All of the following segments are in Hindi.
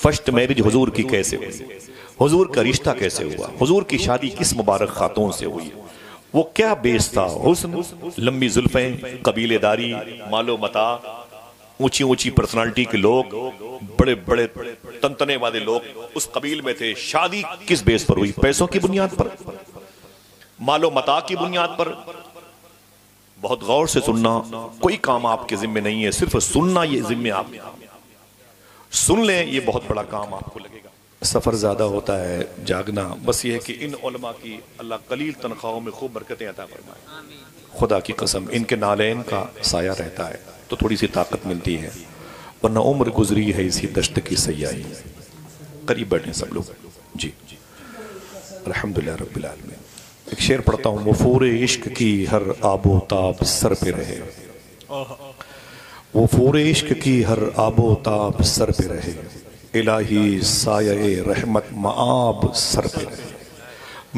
फर्स्ट मैरिज हुजूर की कैसे हुई, हुजूर का रिश्ता कैसे हुआ, हुजूर की शादी किस मुबारक खातून से हुई, वो क्या बेस था, हुस्न, लंबी जुल्फें, कबीलेदारी, मालो मता, ऊंची ऊंची पर्सनालिटी के लोग, बड़े बड़े तनतने वाले लोग उस कबील में थे। शादी किस बेस पर हुई, पैसों की बुनियाद पर, मालो मता की बुनियाद पर। बहुत गौर से सुनना, कोई काम आपके जिम्मे नहीं है, सिर्फ सुनना ये जिम्मे आप सुन लें, ये बहुत बड़ा काम आपको लगेगा। सफर ज्यादा होता है, जागना, बस ये है कि इन उलमा की अल्लाह कलील तनख्वाहों में खूब बरकतें अता फरमाए। खुदा की कसम इनके नालैन का साया रहता है तो थोड़ी सी ताकत मिलती है, वरना उम्र गुजरी है इसी दश्त की सयाही। करीब बैठे सब लोग जी। अल्हम्दुलिल्लाह रब्बिल आलमीन। एक शेर पढ़ता हूँ, वफूर इश्क की हर आबो ताब सर पे रहे, वफूर इश्क की हर आबो ताब सर पे रहे, इलाही साये रहमत माब सर पे रहे,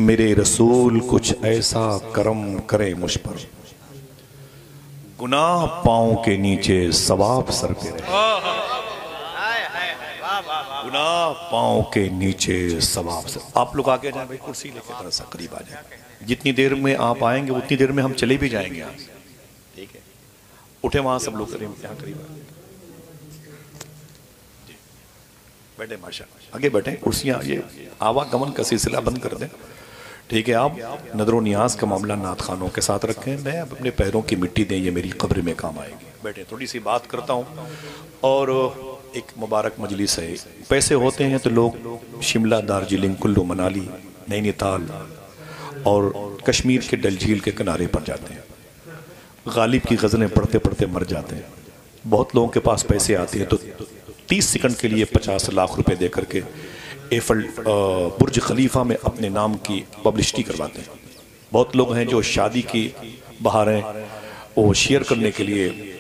मेरे रसूल कुछ ऐसा करम करे मुझ पर, गुनाह पाँव के नीचे सवाब सर पे रहे, गुनाह पाँव के नीचे सवाब सर। आप लोग आगे जाए भाई, कुर्सी लेके थोड़ा सा करीब आ जाए, जितनी देर में आप आएंगे उतनी देर में हम चले भी जाएंगे यहाँ से, ठीक है। उठे वहां सब लोग करीब, यहाँ करीब बैठे, माशा आगे बैठे, कुर्सियां, ये आवागमन का सिलसिला बंद कर दें, ठीक है। आप नजरो नियाज का मामला नात खानों के साथ रखें, मैं अपने पैरों की मिट्टी दें, ये मेरी कब्र में काम आएगी। बैठे, थोड़ी सी बात करता हूँ। और एक मुबारक मजलिस है, पैसे होते हैं तो लोग शिमला, दार्जिलिंग, कुल्लू मनाली, नैनीताल और कश्मीर के डल झील के किनारे पर जाते हैं, गालिब की गज़लें पढ़ते पढ़ते मर जाते हैं। बहुत लोगों के पास पैसे आते हैं तो 30 सेकंड के लिए 50 लाख रुपए दे करके एफल बुर्ज खलीफा में अपने नाम की पब्लिसिटी करवाते हैं। बहुत लोग हैं जो शादी की बहारें वो शेयर करने के लिए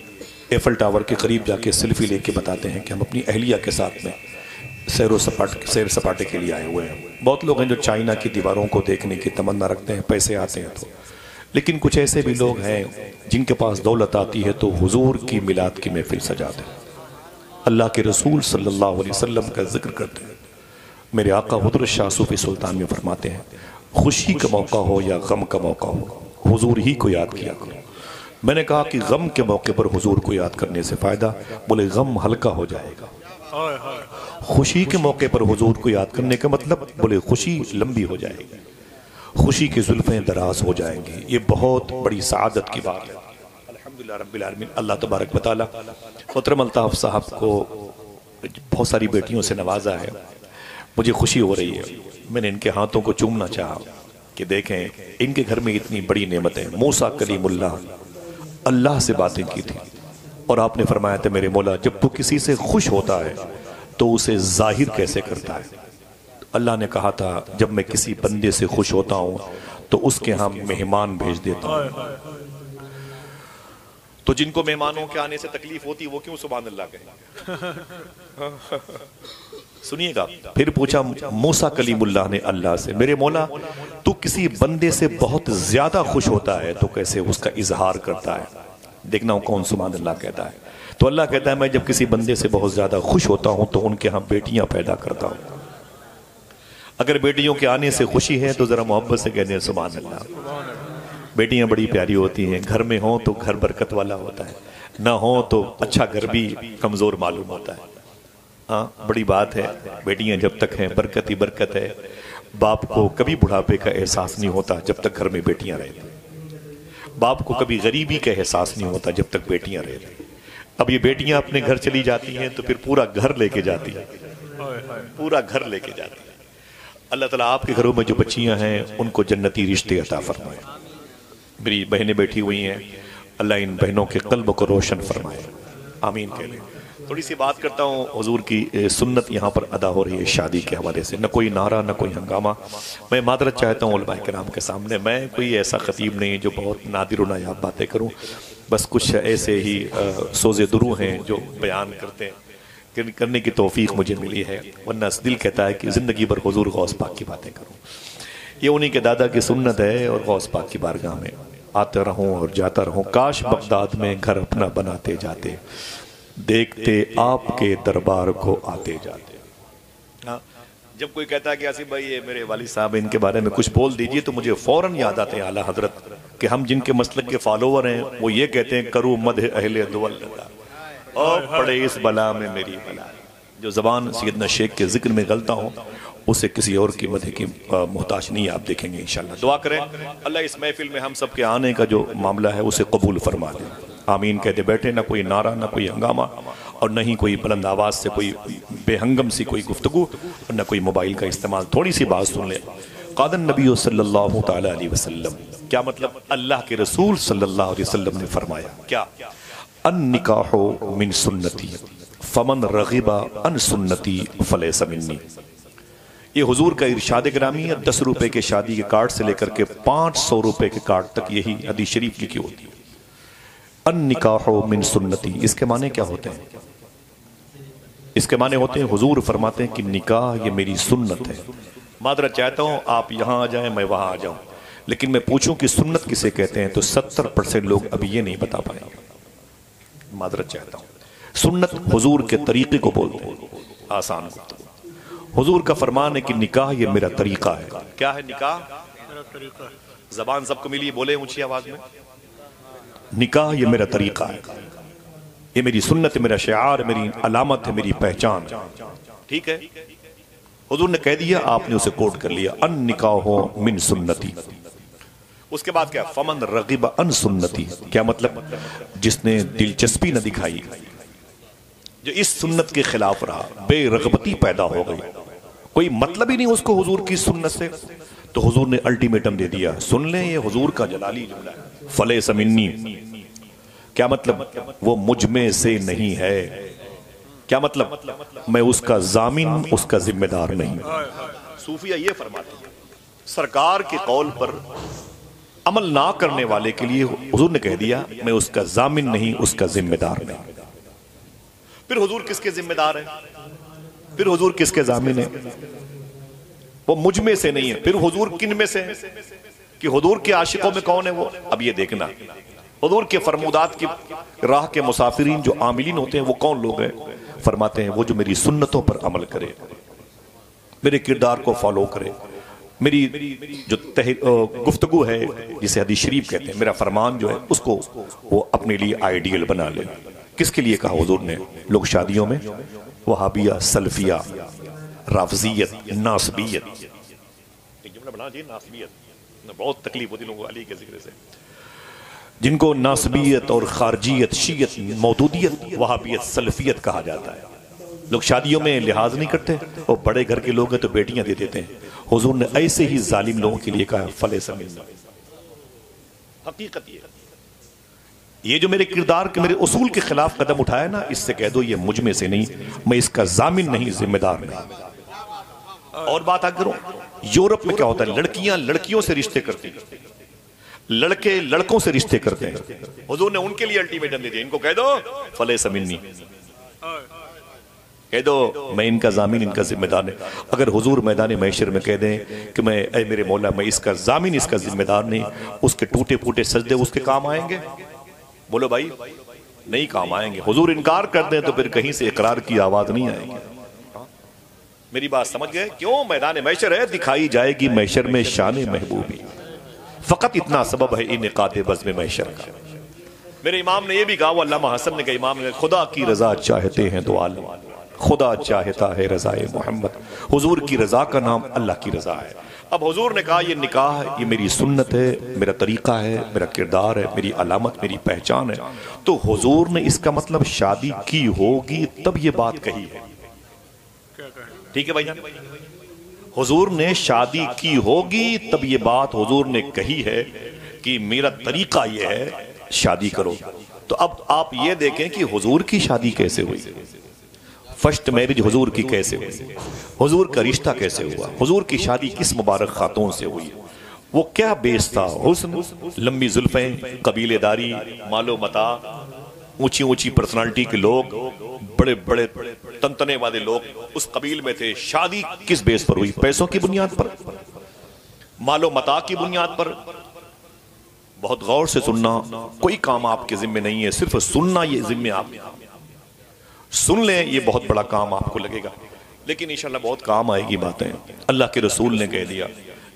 एफल टावर के करीब जाके सेल्फी लेके बताते हैं कि हम अपनी अहलिया के साथ में सैर सपाटे के लिए आए हुए हैं। बहुत लोग हैं जो चाइना की दीवारों को देखने की तमन्ना रखते हैं, पैसे आते हैं तो। लेकिन कुछ ऐसे भी लोग हैं जिनके पास दौलत आती है तो हुजूर की मिलाद की महफिल सजाते हैं, अल्लाह के रसूल सल्लल्लाहु अलैहि वसल्लम का जिक्र करते हैं। मेरे आका हुज़ूर शाह सूफ़ी सुल्तान में फरमाते हैं, खुशी का मौका हो या गम का मौका हो, हुजूर ही को याद किया करो। मैंने कहा कि गम के मौके पर हुजूर को याद करने से फायदा, बोले गम हल्का हो जाएगा। खुशी के मौके पर हुजूर को याद करने का मतलब, बोले खुशी लंबी हो जाएगी, खुशी की जुल्फें दराज हो जाएंगी। ये बहुत बड़ी सआदत की बात है। अल्हम्दुलिल्लाह रब्बिल आलमीन। अल्लाह तबारक व तआला मोहतरम अल्ताफ साहब को बहुत सारी बेटियों से नवाजा है। मुझे खुशी हो रही है, मैंने इनके हाथों को चूमना चाहा कि देखें इनके घर में इतनी बड़ी नेमत है। मूसा कलीमुल्लाह अल्लाह से बातें की थी और आपने फरमाया था, मेरे मौला जब तू किसी से खुश होता है तो उसे जाहिर कैसे करता है। अल्लाह ने कहा था, जब मैं किसी बंदे से खुश होता हूं तो उसके यहाँ मेहमान भेज देता हूं। तो जिनको मेहमानों के आने से तकलीफ होती वो क्यों सुभान अल्लाह कहे। सुनिएगा, फिर पूछा मूसा कलीमुल्लाह ने अल्लाह से, मेरे मौला तू किसी बंदे से बहुत ज्यादा खुश होता है तो कैसे उसका इजहार करता है। देखना कौन सुभान अल्लाह कहता है। तो अल्लाह कहता है, मैं जब किसी बंदे से बहुत ज्यादा खुश होता हूं तो उनके यहाँ बेटियां पैदा करता हूं। अगर बेटियों के आने से खुशी है तो जरा मोहब्बत से कहने सुभान अल्लाह। बेटियां बड़ी प्यारी होती हैं, घर में हो तो घर बरकत वाला होता है, ना हो तो अच्छा घर भी कमजोर मालूम होता है। हाँ, बड़ी बात है, बेटियां जब तक हैं बरकत ही बरकत है। बाप को कभी बुढ़ापे का एहसास नहीं होता जब तक घर में बेटियां रहती। बाप को कभी गरीबी का एहसास नहीं होता जब तक बेटियां रहती। अब ये बेटियां अपने घर चली जाती हैं तो फिर पूरा घर लेके जाती है, पूरा घर लेके जाती है। अल्लाह ताला आपके घरों में जो बच्चियां हैं उनको जन्नती रिश्ते अता फरमाए। मेरी बहनें बैठी हुई हैं, अल्लाह इन बहनों के कल्ब को रोशन फरमाए, आमीन कह लें। थोड़ी सी बात करता हूँ, हुजूर की सुन्नत यहाँ पर अदा हो रही है शादी के हवाले से। न कोई नारा न कोई हंगामा। मैं मादरत चाहता हूँ उलमाए किराम के सामने, मैं कोई ऐसा खतीब नहीं जो बहुत नादिर व नायाब बातें करूँ, बस कुछ ऐसे ही सोज़े दुरू हैं जो बयान करते हैं, करने की तौफीक मुझे मिली है, वरना दिल कहता है कि ज़िंदगी भर हुजूर गौस पाक की बातें करूँ। ये उन्हीं के दादा की सुन्नत है और गौस पाक की बारगाह में आते रहूं और जाता रहूं। काश बगदाद में घर अपना बनाते जाते, देखते आपके दरबार को आते जाते। हाँ, जब कोई कहता है कि आसिफ भाई ये मेरे वालिद साहब इनके बारे में कुछ बोल दीजिए, तो मुझे फौरन याद आते हैं आला हजरत कि हम जिनके मसलक के फॉलोवर हैं वो ये कहते हैं करूँ मद अहले दुवल और पड़े इस बला में मेरी बला। जो जबान सैयदना शेख के जिक्र में गलता हो उसे किसी और की मदद की मोहताज नहीं, आप देखेंगे इंशाल्लाह। दुआ करें अल्लाह इस महफिल में हम सब के आने का जो मामला है उसे कबूल फरमा दे। आमीन कहते बैठे, ना कोई नारा ना कोई हंगामा और न ही कोई बुलंद आवाज़ से कोई बेहंगम सी कोई गुफ्तगू और न कोई मोबाइल का इस्तेमाल। थोड़ी सी बात सुन ले। क़ादन नबी सल्लल्लाहु तआला अलैहि वसल्लम, क्या मतलब अल्लाह के रसूल सल्लल्लाहु अलैहि वसल्लम ने फरमाया क्या, अन निकाहो मिन सुन्नती फमन रग़िबा अन सुन्नती फलैसा मिन्नी। ये हुजूर का इरशाद गिरामी है। 10 रुपए के शादी के कार्ड से लेकर के 500 रुपए के कार्ड तक यही हदीस शरीफ लिखी होती है। अन निकाहो मिन सुन्नती, इसके माने क्या होते हैं? इसके माने होते हैं हुजूर फरमाते हैं कि निकाह ये मेरी सुन्नत है। मादरत चाहता हूं आप यहां आ जाएं मैं वहां आ जाऊं, लेकिन मैं पूछूं कि सुन्नत किसे कहते हैं तो 70% लोग अभी ये नहीं बता पाएंगे। मादरत चाहता हूं। सुन्नत हुजूर के तरीके को बोलते हैं, आसान को। हुजूर का फरमान है कि निकाह ये मेरा तरीका है। क्या है निकाह? मेरा तरीका। जबान सबको मिली, बोले ऊंची आवाज में, निकाह ये मेरा तरीका है, ये मेरी सुन्नत है, मेरा शिआर, मेरी अलामत है, मेरी पहचान। ठीक है, हुजूर ने कह दिया, आपने उसे कोट कर लिया, अन निकाहो मिन सुन्नती। उसके बाद क्या, फमन रग़िबा अन सुन्नती, क्या मतलब? जिसने दिलचस्पी न दिखाई, जो इस सुन्नत के खिलाफ रहा, बेरग़बती पैदा हो गई, कोई मतलब ही नहीं उसको हुजूर की सुन्नत से, तो हुजूर ने अल्टीमेटम दे दिया। सुन लें, ये हुजूर का जलाली जुमला है, फलैसा मिन्नी। क्या मतलब? वो मुझ में से नहीं है। क्या मतलब? मैं उसका जामिन, उसका जिम्मेदार नहीं। सूफिया ये फरमाते हैं, सरकार के कौल पर अमल ना करने वाले के लिए हुजूर ने कह दिया मैं उसका जामिन नहीं, उसका जिम्मेदार नहीं। फिर हुजूर किसके जिम्मेदार है? फिर हुजूर किसके जामिन है? वो मुझ में से नहीं है। फिर हुजूर किन में से है? कि हुजूर के आशिकों में कौन है वो? अब ये देखना, हुजूर के फरमूदात की राह के मुसाफिरीन जो आमिलीन होते हैं वो कौन लोग हैं? फरमाते हैं वो जो मेरी सुन्नतों पर अमल करे, मेरे किरदार को फॉलो करे, मेरी जो गुफ्तगू है जिसे हदीस शरीफ कहते हैं, मेरा फरमान जो है उसको वो अपने लिए आइडियल बना ले। किसके लिए कहा हुजूर ने? लोग शादियों में वहाबिया, सल्फिया, राफजियत, नासबियत, एक जुमला बना जी, नासबियत, बहुत तकलीफ होती लोगों को अली के जिक्र से, जिनको नासबियत और खारजियत, शियत, मौदूदियत, वहाबियत, सल्फियत कहा जाता है। लोग शादियों में लिहाज नहीं करते, और बड़े घर के लोग हैं तो बेटियां दे देते हैं। हुजूर ने ऐसे ही जालिम लोगों के लिए कहा फलैसा मिन्नी। हकीकत ये जो मेरे किरदार के, मेरे उसूल के खिलाफ कदम उठाया ना, इससे कह दो ये मुझ में से नहीं, मैं इसका जामिन नहीं, जिम्मेदार नहीं। और बात आ करूं, यूरोप में क्या होता है, लड़कियां लड़कियों से रिश्ते करती हैं, लड़के लड़कों से रिश्ते करते हैं। हुजूर ने उनके लिए अल्टीमेटम दे दिया, इनको कह दो फलैसा मिन्नी, कह दो मैं इनका जामिन, इनका जिम्मेदार नहीं। अगर हुजूर मैदान महशर में कह दें कि मैं, ऐ मेरे मौला, मैं इसका जामिन, इसका जिम्मेदार नहीं, उसके टूटे फूटे सजदे उसके काम आएंगे? बोलो भाई, नहीं काम आएंगे। हुजूर इनकार कर दें तो फिर कहीं से इकरार की आवाज नहीं आएगी। मेरी बात समझ गए? क्यों? मैदान महशर है, दिखाई जाएगी महशर में शान महबूबी, फकत इतना सबब है इनकाते बज़्म महशर का। मेरे इमाम ने यह भी कहा, अल्लामा हसन ने कहा, इमाम ने, खुदा की रजा चाहते हैं तो आलम, खुदा चाहता है रज़ाए मोहम्मद। हुजूर की रजा का नाम अल्लाह की रजा है। अब हुजूर ने कहा ये निकाह ये मेरी सुन्नत है, मेरा तरीका है, मेरा किरदार है, मेरी अलामत, मेरी पहचान है, तो हुजूर ने इसका मतलब शादी की होगी तब ये बात कही है। ठीक है भाई, हुजूर ने शादी की होगी तब ये बात हुजूर ने कही है कि मेरा तरीका ये है, शादी करो। तो अब आप ये देखें कि हुजूर की शादी कैसे हुई, फर्स्ट मैरिज हुजूर की कैसे हुई, हुजूर का रिश्ता कैसे हुआ, हुजूर की शादी किस मुबारक खातून से हुई, वो क्या बेस था, हुस्न, लंबी जुल्फें, कबीलेदारी, मालो मता, ऊंची ऊंची पर्सनालिटी के लोग, बड़े बड़े तनतने वाले लोग उस कबील में थे। शादी किस बेस पर हुई? पैसों की बुनियाद पर, मालो मता की बुनियाद पर। बहुत गौर से सुनना, कोई काम आपके जिम्मे नहीं है, सिर्फ सुनना ये जिम्मे आप सुन लें, ये बहुत बड़ा काम आपको लगेगा। लेकिन इंशाल्लाह बहुत काम आएगी बातें। अल्लाह के रसूल ने कह दिया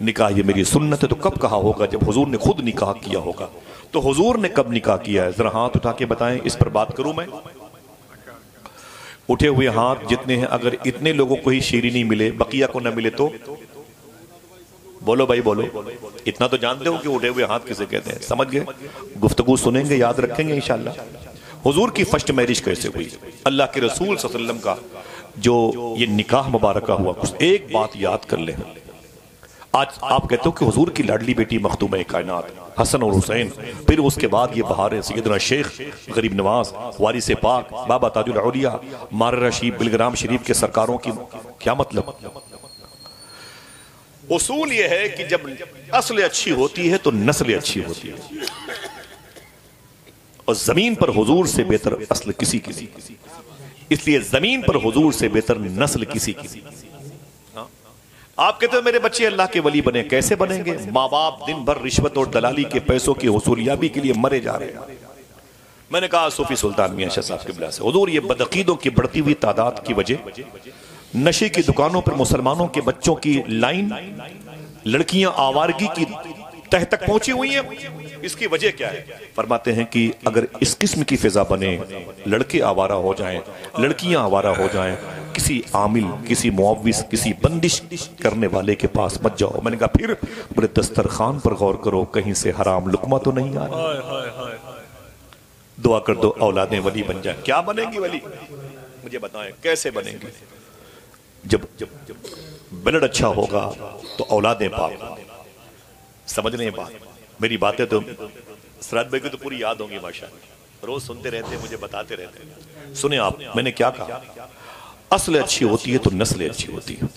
निकाह ये मेरी सुन्नत है, तो कब कहा होगा? जब हुजूर ने खुद निकाह किया होगा। तो हुजूर ने कब निकाह किया है? जरा हाथ उठा के बताएं, इस पर बात करूं मैं। उठे हुए हाथ जितने हैं, अगर इतने लोगों को ही शीरीनी मिले, बकिया को न मिले तो बोलो भाई बोलो। इतना तो जानते हो कि उठे हुए हाथ किसे कहते हैं, समझ गए? गुफ्तगू सुनेंगे, याद रखेंगे इंशाल्लाह। हुजूर की फर्स्ट मैरिज कैसे हुई? अल्लाह के रसूल सल्लल्लाहु अलैहि वसल्लम का जो ये निकाह मुबारका हुआ, कुछ एक बात याद कर ले। आज आप कहते हो कि हुजूर की लाडली बेटी मखदूम कायनात हसन और हुसैन, फिर उसके बाद ये बहार है सैयदना शेख गरीब नवाज वारिस पाक बाबा ताजुल औलिया मार रशीद बिलग्राम शरीफ के सरकारों की, क्या मतलब? उसूल ये है कि जब असल अच्छी होती है तो नस्ल अच्छी होती है, और जमीन पर हुजूर से बेहतर असल किसी की नहीं, इसलिए जमीन पर हुजूर से बेहतर नस्ल किसी की नहीं। आप कहते हो मेरे बच्चे अल्लाह के वली बने, कैसे बनेंगे? माँ बाप दिन भर रिश्वत और दलाली के पैसों की हुसूलियाबी के लिए मरे जा रहे हैं। मैंने कहा सूफी सुल्तान मियां शाह साहब किबला से, हुजूर ये बदअकीदों की बढ़ती हुई तादाद की वजह, नशे की दुकानों पर मुसलमानों के बच्चों की लाइन, लड़कियां आवारगी की तह तक पहुंची हुई हैं, इसकी वजह क्या है? फरमाते हैं कि अगर इस किस्म की फिजा बने, लड़के आवारा हो जाएं, लड़कियां आवारा हो जाएं, किसी आमिल, किसी मुअव्विस, किसी बंदिश करने वाले के पास मत जाओ। मैंने कहा फिर? बोले दस्तरखान पर गौर करो, कहीं से हराम लुकमा तो नहीं आ रहा। दुआ कर दो औलादें वली बन जाए। क्या बनेंगी वली? मुझे बताएं कैसे बनेंगी? जब ब्लड अच्छा होगा तो औलादें पाक। समझ रहे हैं बात? मेरी बातें तो सराद भाई को तो पूरी याद होंगी माशाअल्लाह, रोज सुनते रहते हैं, मुझे बताते रहते हैं। सुने आप, मैंने क्या कहा? असल अच्छी होती है तो नस्ल अच्छी होती है।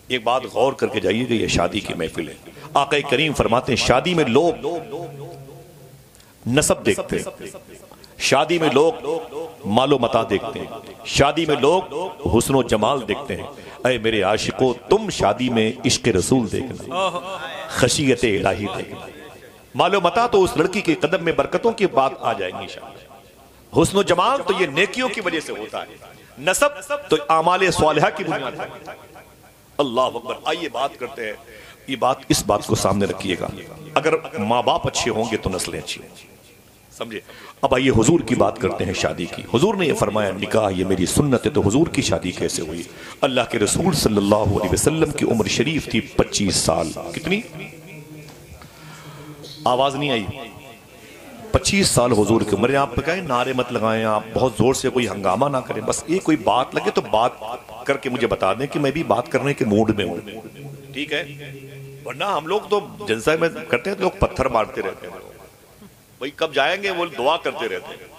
एक बात गौर करके जाइएगा, ये शादी की महफिल है। आका करीम फरमाते हैं शादी में लोग नसब देखते हैं, शादी में लोग मालो मता देखते हैं, शादी में लोग हुस्नो जमाल देखते हैं। अरे मेरे आशिकों, तुम शादी में इश्क रसूल देखना, खशियत इलाही देखना। मालो मता तो उस लड़की के कदम में बरकतों की बात आ जाएंगी इंशाअल्लाह। हुस्नो जमाल तो ये नेकियों की वजह से होता है, नसब तो आमाले स्वालिहा की बुनियाद है। अल्लाह अकबर। आइए बात करते हैं, ये बात, इस बात को सामने रखिएगा। अगर माँ बाप अच्छे होंगे तो नस्लें अच्छी होंगी, समझे? अब आइए हुजूर की बात करते हैं, शादी की। हुजूर ने ये फरमाया निकाह ये मेरी सुन्नत है। तो हुजूर की शादी कैसे हुई? अल्लाह के रसूल सल्लल्लाहु अलैहि वसल्लम की उम्र शरीफ थी 25 साल। कितनी? आवाज नहीं आई। 25 साल हुजूर की उम्र। आप कहें नारे मत लगाएं, आप बहुत जोर से कोई हंगामा ना करें, बस ये कोई बात लगे तो बात करके मुझे बता दें कि मैं भी बात करने के मूड में हूं, ठीक है? वरना हम लोग तो जलसा में करते हैं तो लोग पत्थर मारते रहते हैं, भाई कब जाएंगे, वो दुआ करते रहते हैं,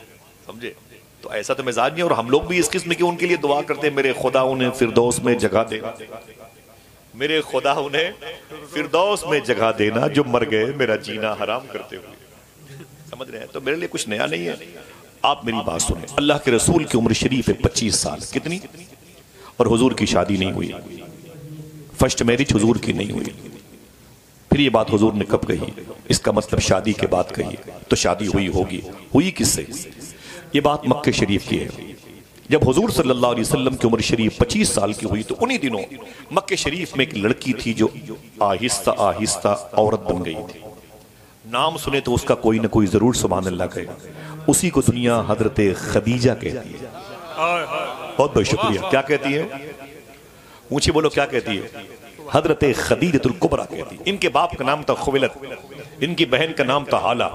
समझे? तो ऐसा तो मिजाज नहीं। और हम लोग भी इस किस्म की उनके लिए दुआ करते हैं, मेरे खुदा उन्हें फिरदौस में जगह दे, मेरे खुदा उन्हें फिरदौस में जगह देना जो मर गए मेरा जीना हराम करते हुए। समझ रहे हैं? तो मेरे लिए कुछ नया नहीं है। आप मेरी बात सुने, अल्लाह के रसूल की उम्र शरीफ है 25 साल। कितनी? और हुजूर की शादी नहीं हुई, फर्स्ट मैरिज हुजूर की नहीं हुई। फिर ये बात हुजूर ने कब कही? इसका मतलब शादी के बाद कही, तो शादी हुई होगी। हुई किससे? ये बात मक्के शरीफ की है। जब हुजूर सल्लल्लाहु अलैहि वसल्लम की उम्र शरीफ 25 साल की हुई, तो उन्हीं दिनों मक्के शरीफ में एक लड़की थी जो आहिस्ता आहिस्ता औरत बन गई थी। नाम सुने तो उसका कोई ना कोई जरूर सुभान अल्लाह कहेगा। उसी को दुनिया हजरत खदीजा कहती है। बहुत बहुत शुक्रिया। क्या कहती है? ऊंची बोलो, क्या कहती है? हजरत खदीजतुल कुबरा कहती। इनके बाप का नाम था खुवैलद, इनकी बहन का नाम था हाला।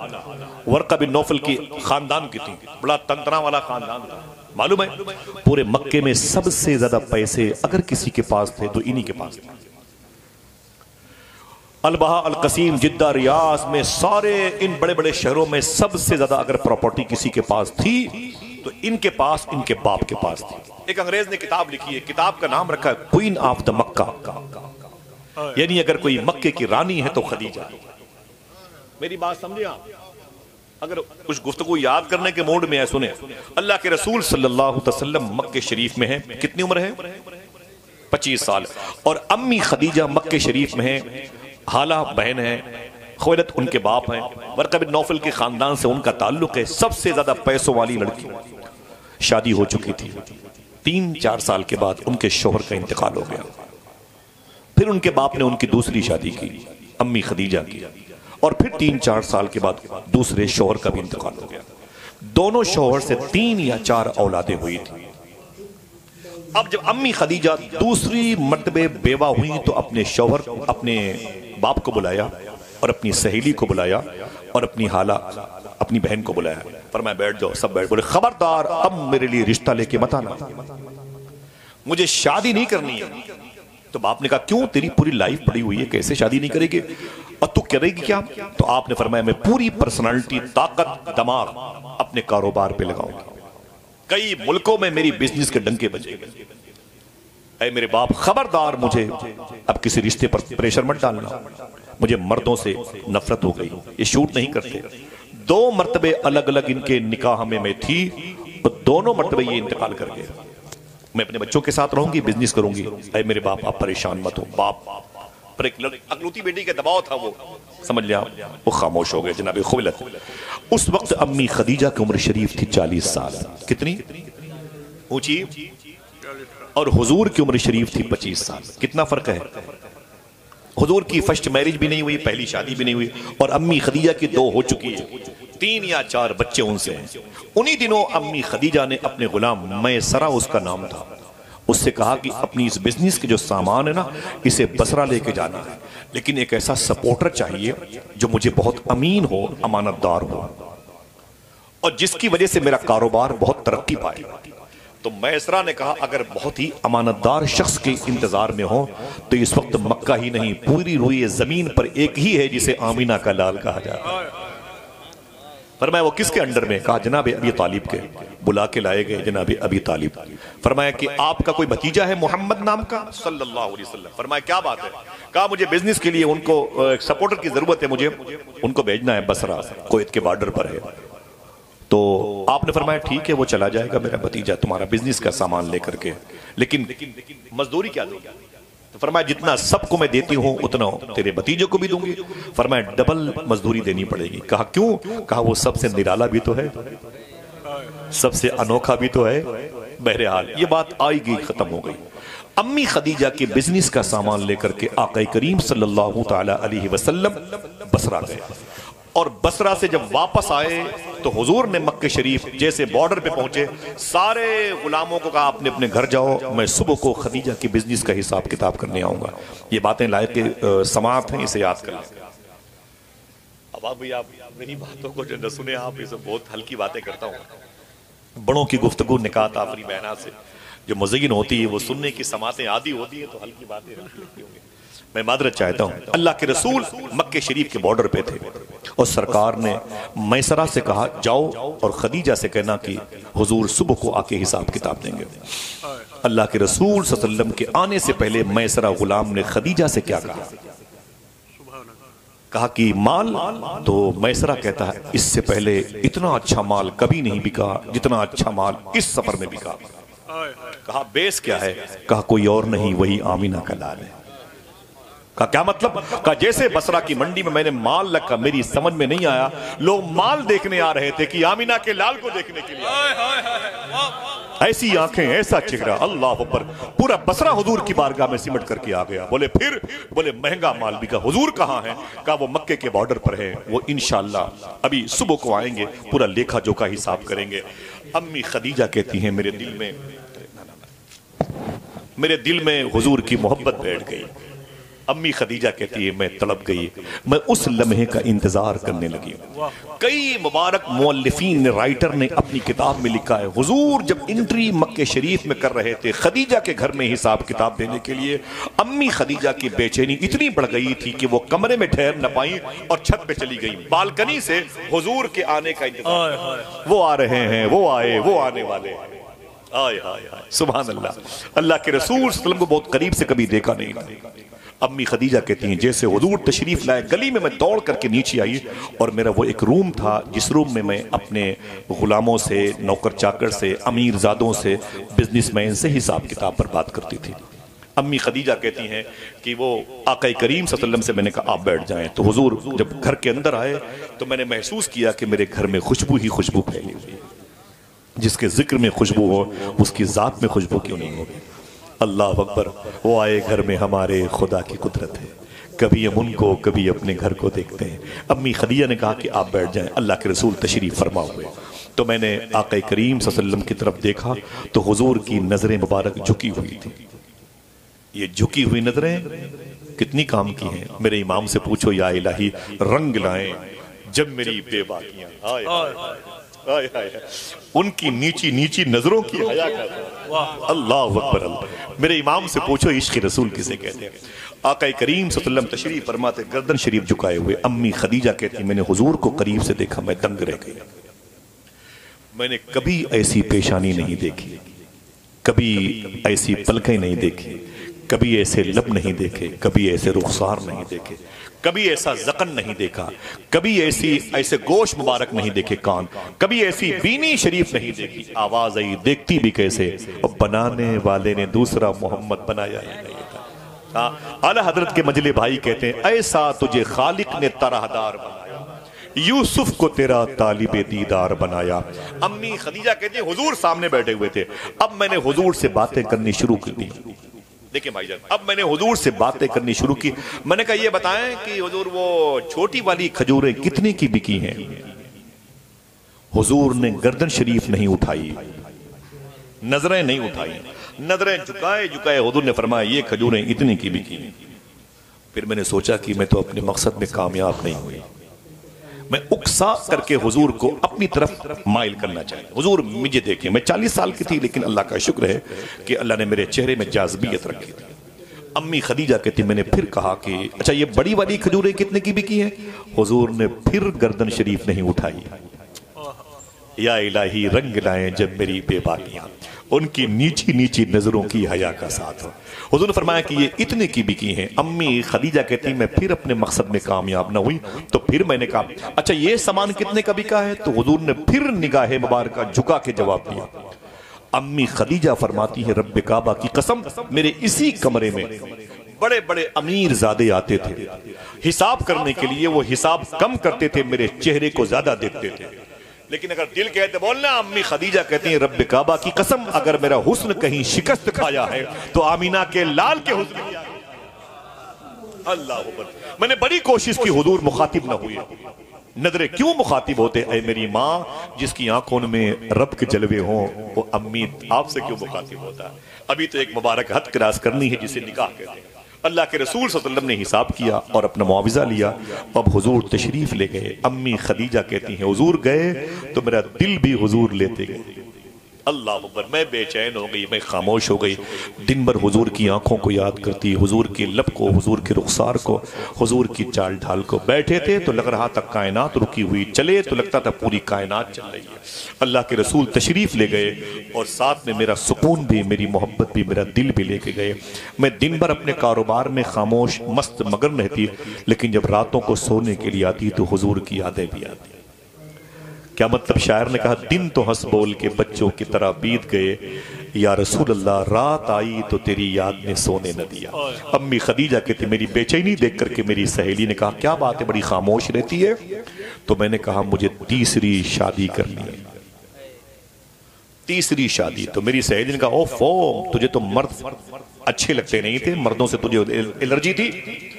वर्का बिन नौफल की खानदान की थी, बड़ा तंत्रा वाला खानदान था। मालूम है पूरे मक्के में सबसे ज्यादा पैसे अगर किसी के पास थे तो इन्हीं के पास थे। अलबहा, अलकसीम, जिद्दा, रियाज में सारे इन बड़े बड़े शहरों में सबसे ज्यादा अगर प्रॉपर्टी किसी के पास थी तो इनके पास, इनके बाप के पास थी। एक अंग्रेज ने किताब लिखी है, किताब का नाम रखा है क्वीन ऑफ द मक्का, यानी अगर कोई मक्के की रानी है तो खदीजा। मेरी बात समझे आप? अगर कुछ गुफ्तगू याद करने के मूड में है, सुने। अल्लाह के रसूल सल्लल्लाहु अलैहि वसल्लम मक्के शरीफ में है। कितनी उम्र है? 25 साल। और अम्मी खदीजा मक्के शरीफ में है, हाला बहन है, खुवैलद उनके बाप हैं, वर्का बिन नौफल के खानदान से उनका ताल्लुक है। सबसे ज्यादा पैसों वाली लड़की, शादी हो चुकी थी, 3-4 साल के बाद उनके शौहर का इंतकाल हो गया। फिर उनके बाप ने उनकी दूसरी शादी की, अम्मी खदीजा की, और फिर 3-4 साल के बाद दूसरे शौहर का भी इंतकाल हो गया। दोनों शौहर से 3 या 4 औलादें हुई थी। अब जब अम्मी खदीजा दूसरी मर्तबे बेवा हुई तो अपने शौहर, अपने बाप को बुलाया और अपनी सहेली को बुलाया और अपनी हाला, अपनी बहन को बुलाया। फरमाया बैठ जाओ। सब बैठ। बोले खबरदार अब मेरे लिए रिश्ता लेके मत आना, मुझे शादी नहीं करनी है। तो बाप ने कहा क्यों, तेरी पूरी लाइफ पड़ी हुई है, कैसे शादी नहीं करेगी और तू करेगी क्या? तो आपने फरमाया मैं पूरी पर्सनालिटी, ताकत, दिमाग अपने कारोबार पे लगाऊंगा, कई मुल्कों में मेरी बिजनेस के डंके बजेंगे। ऐ मेरे बाप खबरदार मुझे अब किसी रिश्ते पर प्रेशर मत डालना, मुझे मर्दों से नफरत हो गई, ये शूट नहीं करते। 2 मर्तबे अलग अलग इनके निकाह में मैं थी तो दोनों मर्तबे ये इंतकाल कर गए। मैं अपने बच्चों के साथ रहूंगी, बिजनेस करूंगी। ऐ मेरे बाप आप परेशान मत हो। बाप पर एक अकलौती बेटी का दबाव था, वो समझ लिया, वो खामोश हो गए। जनाब खुलत उस वक्त अम्मी खदीजा की उम्र शरीफ थी 40 साल, कितनी ऊंची, और हुजूर की उम्र शरीफ थी 25 साल। कितना फर्क है? हुजूर की फर्स्ट मैरिज भी नहीं हुई, पहली शादी भी नहीं हुई, और अम्मी खदीजा की 2 हो चुकी है, 3 या 4 बच्चे उनसे हैं। उन्हीं दिनों अम्मी खदीजा ने अपने गुलाम मैसरा, उसका नाम था, उससे कहा कि अपनी इस बिजनेस के जो सामान है ना, इसे बसरा लेके जाना है, लेकिन एक ऐसा सपोर्टर चाहिए जो मुझे बहुत अमीन हो, अमानतदार हो, और जिसकी वजह से मेरा कारोबार बहुत तरक्की पाए। तो मैसरा ने कहा अगर बहुत ही अमानतदार शख्स के इंतजार में हो तो इस वक्त मक्का ही नहीं, पूरी रुई जमीन पर एक ही है जिसे आमीना का लाल कहा जाता है। फरमाया वो किसके अंडर में? कहा जनाब अबी तालिब के। बुला के लाए गए जनाब अबी तालिब। फरमाया कि आपका कोई भतीजा है मोहम्मद नाम का, सल्लल्लाहु अलैहि वसल्लम। फरमाया क्या बात है? कहा मुझे बिजनेस के लिए उनको एक सपोर्टर की जरूरत है, मुझे उनको भेजना है बसरा, कुवैत के बॉर्डर पर है। तो आपने फरमाया ठीक है वो चला जाएगा मेरा भतीजा तुम्हारा बिजनेस का सामान लेकर के, लेकिन मजदूरी क्या दोगे? तो फरमाया जितना सबको मैं देती हूं उतना तेरे भतीजे को भी दूंगी। फरमाया डबल मजदूरी देनी पड़ेगी। कहा क्यों? कहा वो सबसे निराला भी तो है, सबसे अनोखा भी तो है। बहरहाल ये बात आई गई, खत्म हो गई। अम्मी खदीजा के बिजनेस का सामान लेकर के आका करीम सल्लल्लाहु ताला अलैहि वसल्लम बसरा गए, और बसरा से जब वापस आए तो हुजूर ने मक्के शरीफ जैसे बॉर्डर पे पहुंचे, सारे गुलामों को कहा अपने अपने घर जाओ, मैं सुबह को खदीजा की बिजनेस का हिसाब किताब करने आऊंगा। ये बातें लायक के समाप्त हैं, इसे याद कर लें। अब आप मेरी बातों को जो न सुने आप, ये सब बहुत हल्की बातें करता हूँ। बड़ों की गुफ्तगू निकात आफरी बहना से जो मुज़य्यिन होती है वो सुनने की समातें आदि होती है, तो हल्की बातें होंगी। मैं मादरत चाहता हूँ। अल्लाह के रसूल मक्के शरीफ के बॉर्डर पे थे और सरकार ने मैसरा से कहा जाओ और खदीजा से कहना कि हुजूर सुबह को आके हिसाब किताब देंगे। अल्लाह के रसूल सल्लल्लाहु अलैहि वसल्लम के आने से पहले मैसरा गुलाम ने खदीजा से क्या कहा? कहा कि माल। तो मैसरा कहता है इससे पहले इतना अच्छा माल कभी नहीं बिका जितना अच्छा माल इस सफर में बिका। कहा बेस क्या है? कहा कोई और नहीं, वही आमीना का लाल है। का क्या मतलब? का जैसे बसरा की मंडी में मैंने माल रखा, मेरी समझ में नहीं आया, लोग माल देखने आ रहे थे कि आमीना के लाल को देखने के लिए। ऐसी आंखें, ऐसा चेहरा, अल्लाह अकबर। पूरा बसरा हुजूर की बारगाह में सिमट करके आ गया। बोले फिर? बोले महंगा माल बिका। हुजूर कहाँ हैं? कहा वो मक्के के बॉर्डर पर है, वो इंशाअल्लाह अभी सुबह को आएंगे, पूरा लेखा जोखा हिसाब करेंगे। अम्मी खदीजा कहती हैं मेरे दिल में हुजूर की मोहब्बत बैठ गई। अम्मी खदीजा कहती है मैं तड़प गई, मैं उस लम्हे का इंतजार करने लगी। कई मुबारक मुअल्लिफीन ने, राइटर ने अपनी किताब में लिखा है हुजूर जब एंट्री मक्के शरीफ में कर रहे थे खदीजा के घर में हिसाब किताब देने के लिए, अम्मी खदीजा की बेचैनी इतनी बढ़ गई थी कि वो कमरे में ठहर न पाई और छत पे चली गई। बालकनी से हुजूर के आने का इंतजार, वो आ रहे हैं, वो आए, वो आने वाले हैं। आय हाय हाय, सुभान अल्लाह। अल्लाह के रसूल सल्लल्लाहु अलैहि वसल्लम को बहुत करीब से कभी देखा नहीं था। अम्मी खदीजा कहती हैं जैसे हुजूर तशरीफ लाए, गली में मैं दौड़ करके नीचे आई और मेरा वो एक रूम था जिस रूम में मैं अपने गुलामों से, नौकर चाकर से, अमीरजादों से, बिजनेसमैन से हिसाब किताब पर बात करती थी। अम्मी खदीजा कहती हैं कि वो आका करीम सल्लल्लाहु अलैहि वसल्लम से मैंने कहा आप बैठ जाएं। तो हुजूर जब घर के अंदर आए तो मैंने महसूस किया कि मेरे घर में खुशबू ही खुशबू फैली हुई। जिसके जिक्र में खुशबू हो उसकी ज़ात में खुशबू क्यों नहीं होगी। अल्लाह अकबर। वो आए घर में हमारे खुदा की कुदरत है, कभी हम उनको कभी अपने घर को देखते हैं। अम्मी खदीजा ने कहा कि आप बैठ जाएं, अल्लाह के रसूल तशरीफ फरमा हुए। तो मैंने आक़ा करीम सल्लल्लाहु अलैहि वसल्लम की तरफ देखा तो हुजूर की नजरें मुबारक झुकी हुई थी। ये झुकी हुई नजरें कितनी काम की हैं। मेरे इमाम से पूछो या इलाही रंग लाएं जब मेरी बेबाकियां आए, आए, आए, उनकी नीची नीची नजरों की हया का। अल्लाह अकबर। मेरे इमाम से पूछो इश्क़ रसूल किसे कहते हैं। आक़ा करीम सल्लल्लाहु अलैहि वसल्लम तशरीफ फरमाते, गर्दन शरीफ झुकाए हुए। अम्मी खदीजा कहती मैंने हुजूर को करीब से देखा, मैं दंग रह गई। मैंने कभी ऐसी पेशानी नहीं देखी, कभी ऐसी पलकें नहीं देखी, कभी ऐसे लब नहीं देखे, कभी ऐसे रुखसार नहीं देखे, कभी ऐसा जकन नहीं देखा, कभी ऐसे गोश मुबारक नहीं देखे कान, कभी ऐसी बीनी शरीफ नहीं देखी। आवाज आई, देखती भी कैसे, और बनाने वाले ने दूसरा मोहम्मद बनाया ही नहीं था। आला हजरत के मजले भाई कहते हैं, ऐसा तुझे खालिक ने तरहदार बनाया, यूसुफ को तेरा तालिबे दीदार बनाया। अम्मी खदीजा कहती है हुजूर सामने बैठे हुए थे, अब मैंने हुजूर से बातें करनी शुरू कर दी। देखिए भाईजान, अब मैंने हुजूर से बातें करनी शुरू की। मैंने कहा ये बताएं कि हुजूर वो छोटी वाली खजूरें कितने की बिकी हैं। हुजूर ने गर्दन शरीफ नहीं उठाई, नजरें नहीं उठाई, नजरें झुकाए झुकाए हुजूर ने फरमाया ये खजूरें इतनी की बिकी हैं। फिर मैंने सोचा कि मैं तो अपने मकसद में कामयाब नहीं हुई। मैं उकसा करके हुजूर को अपनी तरफ माइल करना चाहिए। हुजूर मुझे देखें, मैं 40 साल की थी, लेकिन अल्लाह का शुक्र है कि अल्लाह ने मेरे चेहरे में जाज़बियत रखी थी। अम्मी खदीजा कहती मैंने फिर कहा कि अच्छा ये बड़ी वाली खजूरें कितने की बिकी हैं। हुजूर ने फिर गर्दन शरीफ नहीं उठाई। या इलाही रंग लाएं जब मेरी बेबाकियां, उनकी नीची नीची नजरों की हया का साथ हो। हुजूर ने फरमाया कि ये इतने की बिकी हैं। अम्मी खदीजा कहती मैं फिर अपने मकसद में कामयाब न हुई। तो फिर मैंने कहा अच्छा ये सामान कितने का बिका है। तो हुजूर ने फिर निगाहे मुबारक झुका के जवाब दिया। अम्मी खदीजा फरमाती है रब्बे काबा की कसम, मेरे इसी कमरे में बड़े बड़े अमीर ज़ादे आते थे, हिसाब करने के लिए वो हिसाब कम करते थे, मेरे चेहरे को ज्यादा देखते थे। लेकिन अगर दिल कहते बोलना, अम्मी खदीजा कहती है रब्बे काबा की कसम, अगर मेरा हुस्न कहीं शिकस्त खाया है तो आमीना के लाल के हुस्न की। अल्लाह अकबर। मैंने बड़ी कोशिश की, हुजूर मुखातिब ना हुए। नजरे क्यों मुखातिब होते, ऐ मेरी माँ जिसकी आंखों में रब के जलवे हों, वो अम्मी आपसे क्यों मुखातिब होता। अभी तो एक मुबारक हद क्रॉस करनी है जिसे निकाह कहते हैं। अल्लाह के रसूल सल्लल्लाहु अलैहि वसल्लम ने हिसाब किया और अपना मुआविजा लिया। अब हुजूर तशरीफ ले गए। अम्मी खदीजा कहती हैं हुजूर गए तो मेरा दिल भी हुजूर लेते गए। अल्लाह अकबर। मैं बेचैन हो गई, मैं खामोश हो गई। दिन भर हुजूर की आंखों को याद करती, हुजूर के लब को, हुजूर के रुखसार को, हुजूर की चाल ढाल को। बैठे थे तो लग रहा था कायनात रुकी हुई, चले तो लगता था पूरी कायनात चल रही है। अल्लाह के रसूल तशरीफ ले गए और साथ में मेरा सुकून भी, मेरी मोहब्बत भी, मेरा दिल भी लेके गए। मैं दिन भर अपने कारोबार में खामोश मस्त मगन रहती, लेकिन जब रातों को सोने के लिए आती तो हुजूर की यादें भी आती। क्या मतलब, शायर ने कहा दिन तो हंस बोल के बच्चों की तरह बीत गए, या रसूल अल्लाह रात आई तो तेरी याद ने सोने न दिया। अम्मी खदीजा कहती मेरी बेचैनी देख करके मेरी सहेली ने कहा क्या बात है, बड़ी खामोश रहती है। तो मैंने कहा मुझे तीसरी शादी करनी है, तीसरी शादी। तो मेरी सहेली ने कहा ओफो, तुझे तो मर्द अच्छे लगते नहीं थे, मर्दों से तुझे एलर्जी थी,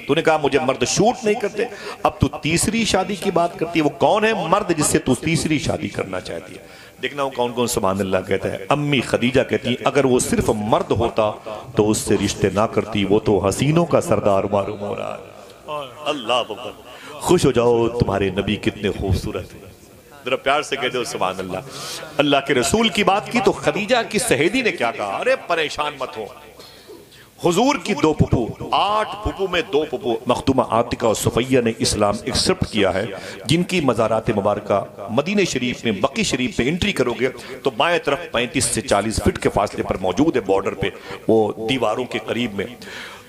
तूने कहा मुझे मर्द शूट नहीं करते, अब तू तीसरी शादी की बात करती है। वो कौन है मर्द जिससे तू तीसरी शादी करना चाहती है। देखना हूं कौन कौन सुभान अल्लाह कहता है। अम्मी खदीजा कहती अगर वो सिर्फ मर्द होता तो उससे रिश्ते ना करती, वो तो हसीनों का सरदार मालूम हो रहा है। अल्लाह अकबर। खुश हो जाओ, तुम्हारे नबी कितने खूबसूरत है। जरा प्यार से कहते हो सुभान अल्लाह। अल्लाह के रसूल की बात की तो खदीजा की सहेली ने क्या कहा, अरे परेशान मत हो, हुजूर की दो पुप्पू, 8 पुप्पू में 2 पुप्पू मखदूमा आतिका और सुफैया ने इस्लाम एक्सेप्ट किया है, जिनकी मज़ारात मुबारका मदीने शरीफ में बकी शरीफ में एंट्री करोगे तो बाएं तरफ 35 से 40 फीट के फासले पर मौजूद है, बॉर्डर पे, वो दीवारों के करीब में।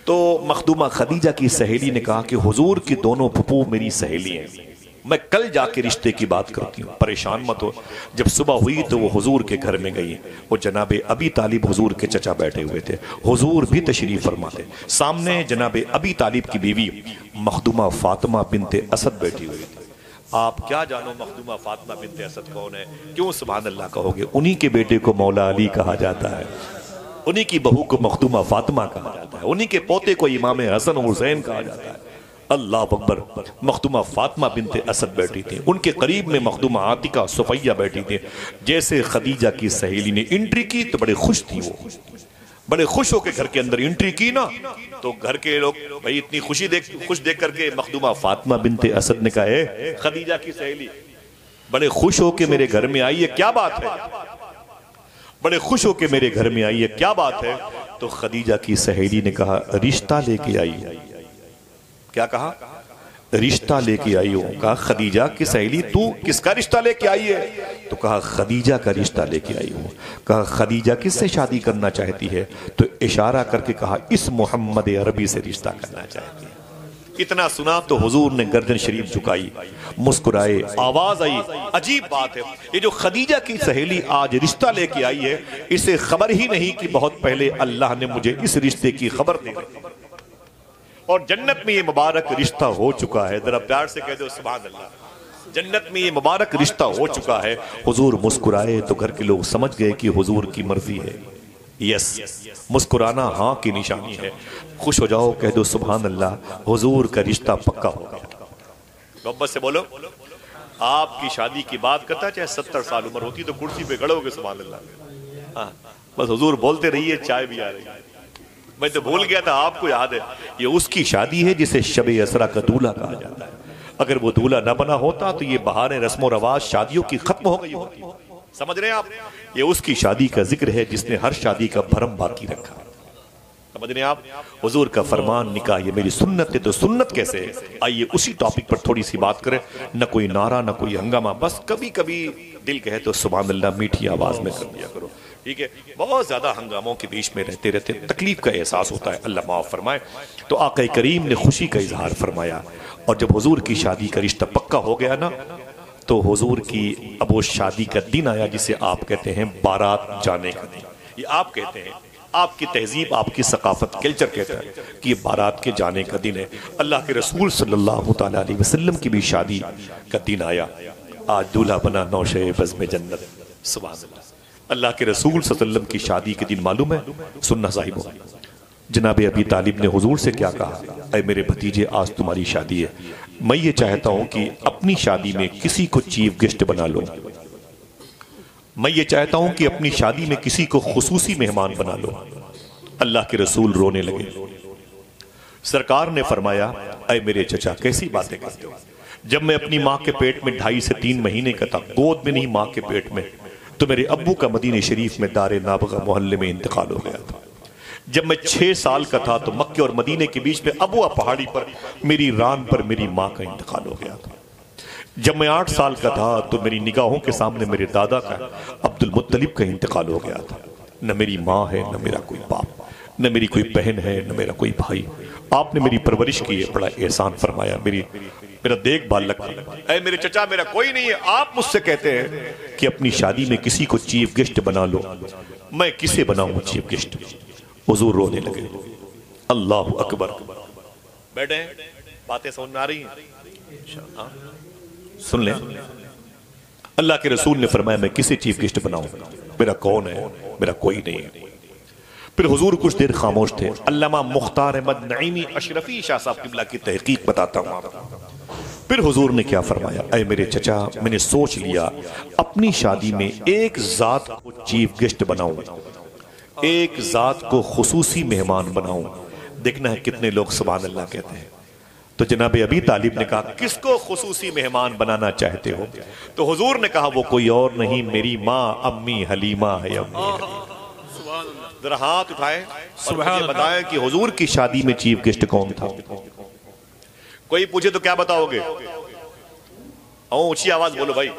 तो मखदूमा खदीजा की सहेली ने कहा कि हुजूर की दोनों पुप्पू मेरी सहेली हैं, मैं कल जाके रिश्ते की बात करती हूँ, परेशान मत हो। जब सुबह हुई तो वो हुजूर के घर में गई। वो जनाबे अबी तालिब हुजूर के चचा बैठे हुए थे, हुजूर भी तशरीफ फरमाते। सामने जनाबे अबी तालिब की बीवी मखदूमा फातिमा बिनते असद बैठी हुई थी। आप क्या जानो मखदूमा फातिमा बिन्ते असद कौन है, क्यों सुभान अल्लाह कहोगे? उन्हीं के बेटे को मौला अली कहा जाता है, उन्हीं की बहू को मखदूमा फातिमा कहा जाता है, उन्हीं के पोते को इमाम हसन और हुसैन कहा जाता है। अल्लाह अकबर। मखदूमा फातिमा बिन्ते असद बैठी थी, उनके करीब में मखदूमा आतिका सुफैया बैठी थी। जैसे खदीजा की सहेली ने एंट्री की तो बड़े खुश थी, वो बड़े खुश होकर घर के अंदर एंट्री की ना, तो घर के लोग भाई इतनी खुश देख करके मखदूमा फातिमा बिन्ते असद ने कहा, है खदीजा की सहेली बड़े खुश होके मेरे घर में आई है, क्या बात है? बड़े खुश होके मेरे घर में आई है, क्या बात है? तो खदीजा की सहेली ने कहा, रिश्ता लेके आई है। क्या कहा? रिश्ता लेके आई हो। कहा खदीजा की सहेली तू किसका रिश्ता लेके आई है? तो कहा खदीजा का रिश्ता लेके आई हूं। कहा खदीजा किससे शादी करना चाहती है? तो इशारा करके कहा इस मोहम्मद अरबी से रिश्ता करना चाहती है। इतना सुना तो हुजूर ने गर्दन शरीफ झुकाई, मुस्कुराए, आवाज आई, अजीब बात है, ये जो खदीजा की सहेली आज रिश्ता लेके आई है, इसे खबर ही नहीं कि बहुत पहले अल्लाह ने मुझे इस रिश्ते की खबर दी और जन्नत में ये मुबारक रिश्ता हो चुका है। जरा प्यार से कह दो सुभान अल्लाह। जन्नत में ये मुबारक रिश्ता हो चुका है। हुजूर मुस्कुराए तो घर के लोग समझ गए कि हुजूर की मर्जी है। यस, मुस्कुराना हाँ की निशानी है। खुश हो जाओ, कह दो सुभान अल्लाह, हुजूर का रिश्ता पक्का हो गया। मोहब्बत से बोलो, आपकी शादी की बात करता है, चाहे 70 साल उम्र होती तो कुर्सी पे खड़ोगे सुभान अल्लाह। हाँ, बस हुजूर बोलते रहिए, चाय भी आ रही है। मैं तो भूल गया था, आपको याद है, ये उसकी शादी है जिसे शबे असरा का दूल्हा कहा जाता है। अगर वो दूल्हा न बना होता तो ये बहाने रस्म और रवाज शादियों की खत्म हो गई होती। समझ रहे हैं आप? ये उसकी शादी का जिक्र है जिसने हर शादी का भरम बाकी रखा। समझ रहे हैं आप? हुजूर का फरमान, निकाह ये मेरी सुन्नत है। तो सुन्नत कैसे है? आइए उसी टॉपिक पर थोड़ी सी बात करें। न कोई नारा, न कोई हंगामा, बस कभी कभी दिल कहे तो सुभान अल्लाह मीठी आवाज में कर दिया करो, ठीक है? बहुत ज्यादा हंगामों के बीच में रहते रहते तकलीफ का एहसास होता है, अल्लाह माफ फरमाए। तो आका करीम ने खुशी का इजहार फरमाया और जब हुजूर की शादी का रिश्ता पक्का हो गया ना, तो हुजूर की अब वो शादी का दिन आया जिसे आप कहते हैं बारात जाने का दिन। ये आप कहते हैं, आपकी तहजीब, आपकी सकाफत, कल्चर कहता है कि ये बारात के जाने का दिन है। अल्लाह के रसूल सल्लल्लाहु तआला अलैहि वसल्लम की भी शादी का दिन आया। आज दूल्हा बना नौशे बज़्म जन्नत। सुभान अल्लाह। अल्लाह के रसूल सल्लल्लाहु अलैहि वसल्लम की शादी के दिन मालूम है सुन्ना साहिबों, जनाब अबी तालिब ने हुजूर से क्या कहा? ऐ मेरे भतीजे, आज तुम्हारी शादी है, मैं ये चाहता हूं कि अपनी शादी में किसी को चीफ गेस्ट बना लो। मैं ये चाहता हूं कि अपनी शादी में किसी को खुसूसी मेहमान बना लो। अल्लाह के रसूल रोने लगे। सरकार ने फरमाया, ऐ मेरे चचा, कैसी बातें करते हो? जब मैं अपनी माँ के पेट में 2.5 से 3 महीने का था, गोद में नहीं माँ के पेट में, तो मेरे अब्बू का मदीने शरीफ में दारे नाबगा मोहल्ले में इंतकाल हो गया था। जब मैं 6 साल का था तो मक्के और मदीने के बीच में अबुआ पहाड़ी पर मेरी रान पर मेरी माँ का इंतकाल हो गया था। जब मैं 8 साल का था तो मेरी निगाहों के सामने मेरे दादा का, अब्दुल मुत्तलिब का इंतकाल हो गया था। न मेरी माँ है, न मेरा कोई बाप, न मेरी कोई बहन है, न मेरा कोई भाई। आपने मेरी परवरिश की है, बड़ा एहसान फरमाया, मेरा देखभाल रखा। ऐ मेरे चचा, मेरा कोई नहीं है। आप मुझसे कहते हैं कि अपनी शादी में किसी को चीफ गेस्ट बना लो, मैं किसे बनाऊं चीफ गेस्ट? हुजूर रोने लगे। अल्लाह अकबर। बैठे, बातें समझ में आ रही हैं? सुन ले। अल्लाह के रसूल ने फरमाया, मैं किसे चीफ गेस्ट बनाऊं? मेरा कौन है? मेरा कोई नहीं है। फिर हुजूर कुछ देर खामोश थे। अल्लामा मुख्तार अहमद नईमी अशरफी शाह साहब किबला की तहकीक बताता हूं आपको। फिर हुजूर ने क्या फरमाया? ऐ मेरे चचा, मैंने सोच लिया अपनी शादी में एक जात को चीफ गेस्ट बनाऊं, एक जात को खुसूसी मेहमान बनाऊं। देखना है कितने लोग सुभान अल्लाह कहते हैं। तो जनाब अबी तालिब ने कहा, किसको खुसूसी मेहमान बनाना चाहते हो? तो हुजूर ने कहा, वो कोई और नहीं, मेरी माँ अम्मी हलीमा है। जरा हाथ उठाए और बताएं कि हुजूर की शादी में चीफ गेस्ट कौन था? कोई पूछे तो क्या बताओगे? ऊंची आवाज बोलो भाई।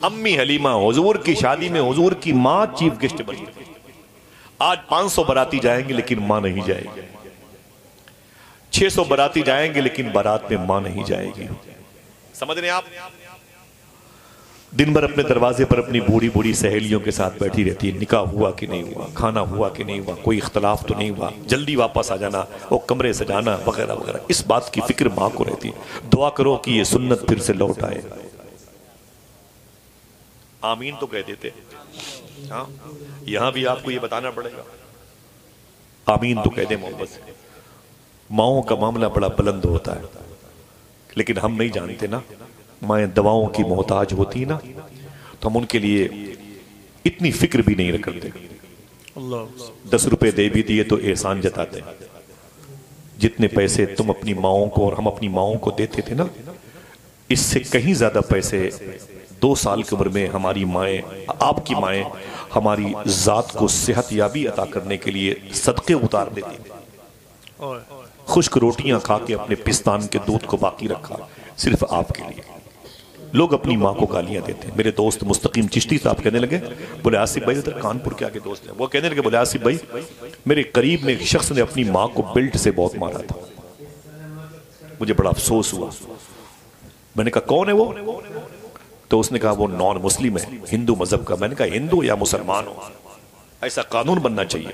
अम्मी हलीमा, हुजूर की शादी में हुजूर की मां चीफ गेस्ट बनी। आज 500 बाराती जाएंगे लेकिन मां नहीं जाएगी। 600 बाराती जाएंगे लेकिन बारात में मां नहीं जाएगी। समझ रहे हैं आप? दिन भर अपने दरवाजे पर अपनी बूढ़ी बूढ़ी सहेलियों के साथ बैठी रहती है, निकाह हुआ कि नहीं हुआ, खाना हुआ कि नहीं हुआ, कोई इख्तलाफ तो नहीं हुआ, जल्दी वापस आ जाना, वो कमरे सजाना वगैरह वगैरह। इस बात की फिक्र माँ को रहती है। दुआ करो कि ये सुन्नत फिर से लौट आए। आमीन तो कह देते। हाँ, यहां भी आपको ये बताना पड़ेगा, आमीन तो कह दे मोहब्बत से। माओं का मामला बड़ा बुलंद होता है, लेकिन हम नहीं जानते ना, माएँ दवाओं की मोहताज होती ना, तो हम उनके लिए इतनी फिक्र भी नहीं करते। 10 रुपए दे भी दिए तो एहसान जताते। जितने पैसे तुम अपनी माओं को और हम अपनी माओं को देते थे ना, इससे कहीं ज्यादा पैसे 2 साल की उम्र में हमारी माएँ, आपकी माएँ हमारी जात को सेहतयाबी अता करने के लिए सदके उतार देती। खुश्क रोटियां खा के अपने पिस्तान के दूध को बाकी रखा सिर्फ आपके लिए। लोग अपनी माँ को गालियां देते हैं। मेरे दोस्त मुस्तकीम चिश्ती साहब कहने लगे, बोले आसिफ भाई, उधर कानपुर के आगे दोस्त हैं, वो कहने लगे, बोले आसिफ भाई, मेरे करीब में एक शख्स ने अपनी माँ को बेल्ट से बहुत मारा था, मुझे बड़ा अफसोस हुआ। मैंने कहा कौन है वो? तो उसने कहा वो नॉन मुस्लिम है, हिंदू मजहब का। मैंने कहा हिंदू या मुसलमान हो, ऐसा कानून बनना चाहिए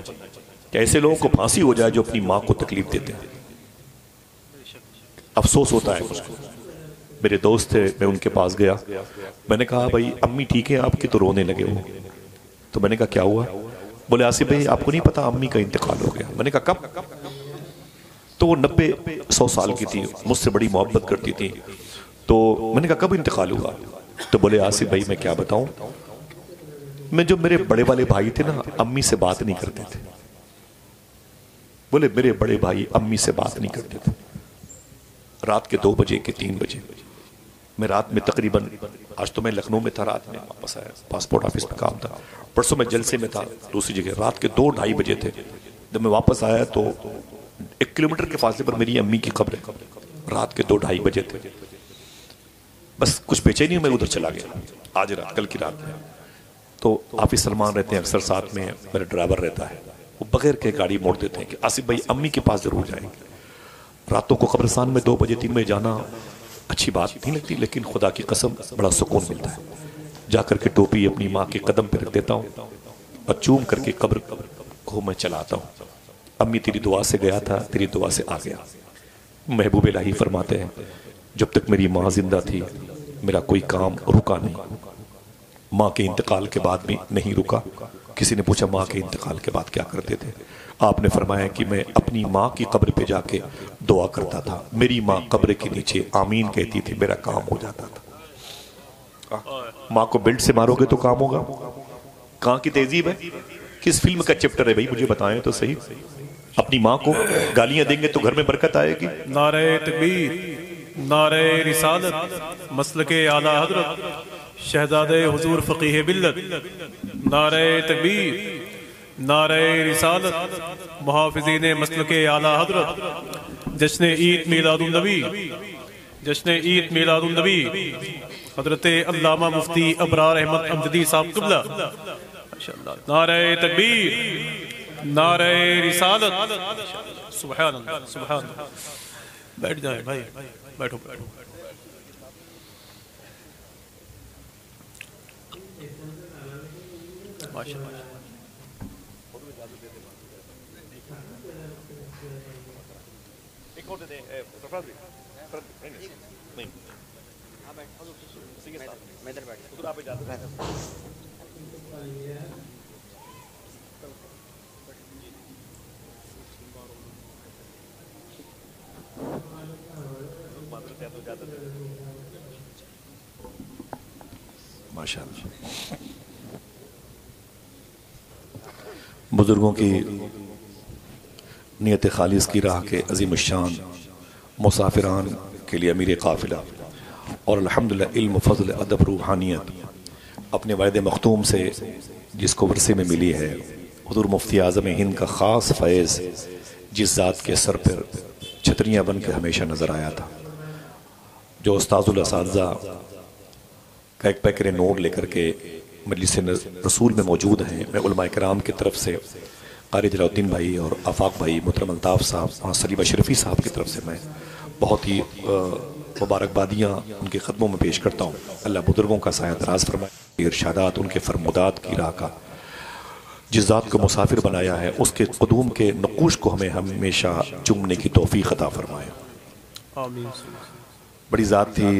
कि ऐसे लोगों को फांसी हो जाए जो अपनी माँ को तकलीफ देते हैं। अफसोस होता है मुझको। मेरे दोस्त थे, मैं उनके पास गया, मैंने कहा भाई अम्मी ठीक है आपकी? तो रोने लगे वो। तो मैंने कहा क्या हुआ? बोले आसिफ भाई आपको नहीं पता अम्मी का इंतकाल हो गया। मैंने कहा कब? तो वो 90-100 साल की थी, मुझसे बड़ी मोहब्बत करती थी। तो मैंने कहा कब इंतकाल हुआ? तो बोले आसिफ भाई मैं क्या बताऊं, मैं जो मेरे बड़े वाले भाई थे ना, अम्मी से बात नहीं करते थे। बोले मेरे बड़े भाई अम्मी से बात नहीं करते थे। रात के 2 बजे के 3 बजे, मैं रात में तकरीबन, आज तो मैं लखनऊ में था, रात में वापस आया, पासपोर्ट ऑफिस में काम था, परसों मैं जलसे में था दूसरी जगह। रात के 2-2:30 बजे थे जब मैं वापस आया, तो 1 किलोमीटर के फासले पर मेरी अम्मी की कब्र है। रात के 2-2:30 बजे थे, बस कुछ बेचैनी नहीं, मैं उधर चला गया आज रात, कल की रात में। तो ऑफिस सलमान रहते हैं अक्सर साथ में, मेरा ड्राइवर रहता है, वो बगैर के गाड़ी मोड़ देते हैं कि आसिफ भाई अम्मी के पास जरूर जाएंगे। रातों को कब्रिस्तान में 2 बजे 3 बजे जाना अच्छी बात नहीं लगती, लेकिन खुदा की कसम बड़ा सुकून मिलता है। जाकर के टोपी अपनी माँ के कदम पे रख देता हूँ और चूम करके कब्र को मैं चला आता हूँ। अम्मी तेरी दुआ से गया था, तेरी दुआ से आ गया। महबूब इलाही फरमाते हैं जब तक मेरी माँ जिंदा थी मेरा कोई काम रुका नहीं, माँ के इंतकाल के बाद भी नहीं रुका। किसी ने पूछा माँ के इंतकाल के बाद क्या करते थे? आपने फरमाया कि मैं अपनी माँ की कब्र पे जाके दुआ करता था, मेरी माँ कब्र के नीचे आमीन कहती थी, मेरा काम हो जाता था। माँ को बेल्ट से मारोगे तो काम होगा? कहाँ की तहजीब है? किस फिल्म का चैप्टर है भाई, मुझे बताएं तो सही। अपनी माँ को गालियां देंगे तो घर में बरकत आएगी? नारे तकबीर, नारे रिसालत, मसलके आला हजरत, शहजादे हुजूर फकीह बिल्लत। नारे तकबीर, नारे रिसालत, मुहाफिज़ीन मसलके आला हजरत, जश्न ईद मीलादुन नबी, जश्न ईद मीलादुन नबी, हजरत अल्लामा मुफ्ती अबरार अहमद अमजदी साहब क़िबला। नारे तकबीर, नारे रिसालत, सुभान अल्लाह, सुभान अल्लाह। बैठ जाए भाई, बैठो बैठो। माशाअल्लाह। मैं इधर बैठ। माशाअल्लाह। बुजुर्गों की नियत खालिस की राह के अजीम शान मुसाफिरान के लिए अमीर काफिला और अल्हम्दुलिल्लाह इल्म फज़ल अदब रूहानियत अपने वालिद मखतूम से जिसको वरसे में मिली है, हुज़ूर मुफ्ती आज़म हिंद का ख़ास फैज़ जिस ज़ात के सर पर छतरियाँ बन के हमेशा नज़र आया था, जो उस्ताज़ुल असातिज़ा का एक पैकेट नोट लेकर के मजलिस रसूल में मौजूद हैं। मैं उलमा इकराम की तरफ से क़ारी जलालुद्दीन भाई और आफाक भाई, मोहतरम अल्ताफ़ साहब और सलीम अशरफ़ी साहब की तरफ से मैं बहुत ही मुबारकबादियाँ उनके ख़दमों में पेश करता हूँ। अल्लाह बुजुर्गों का साया दराज फरमाए, इरशादात उनके फरमुदात की राह का जिस ज़ात को मुसाफिर बनाया है उसके क़ुदूम के नक़ूश को हमें हमेशा चूमने की तौफ़ीक़ अता फरमाए। आमीन। बड़ी ज़ात थी,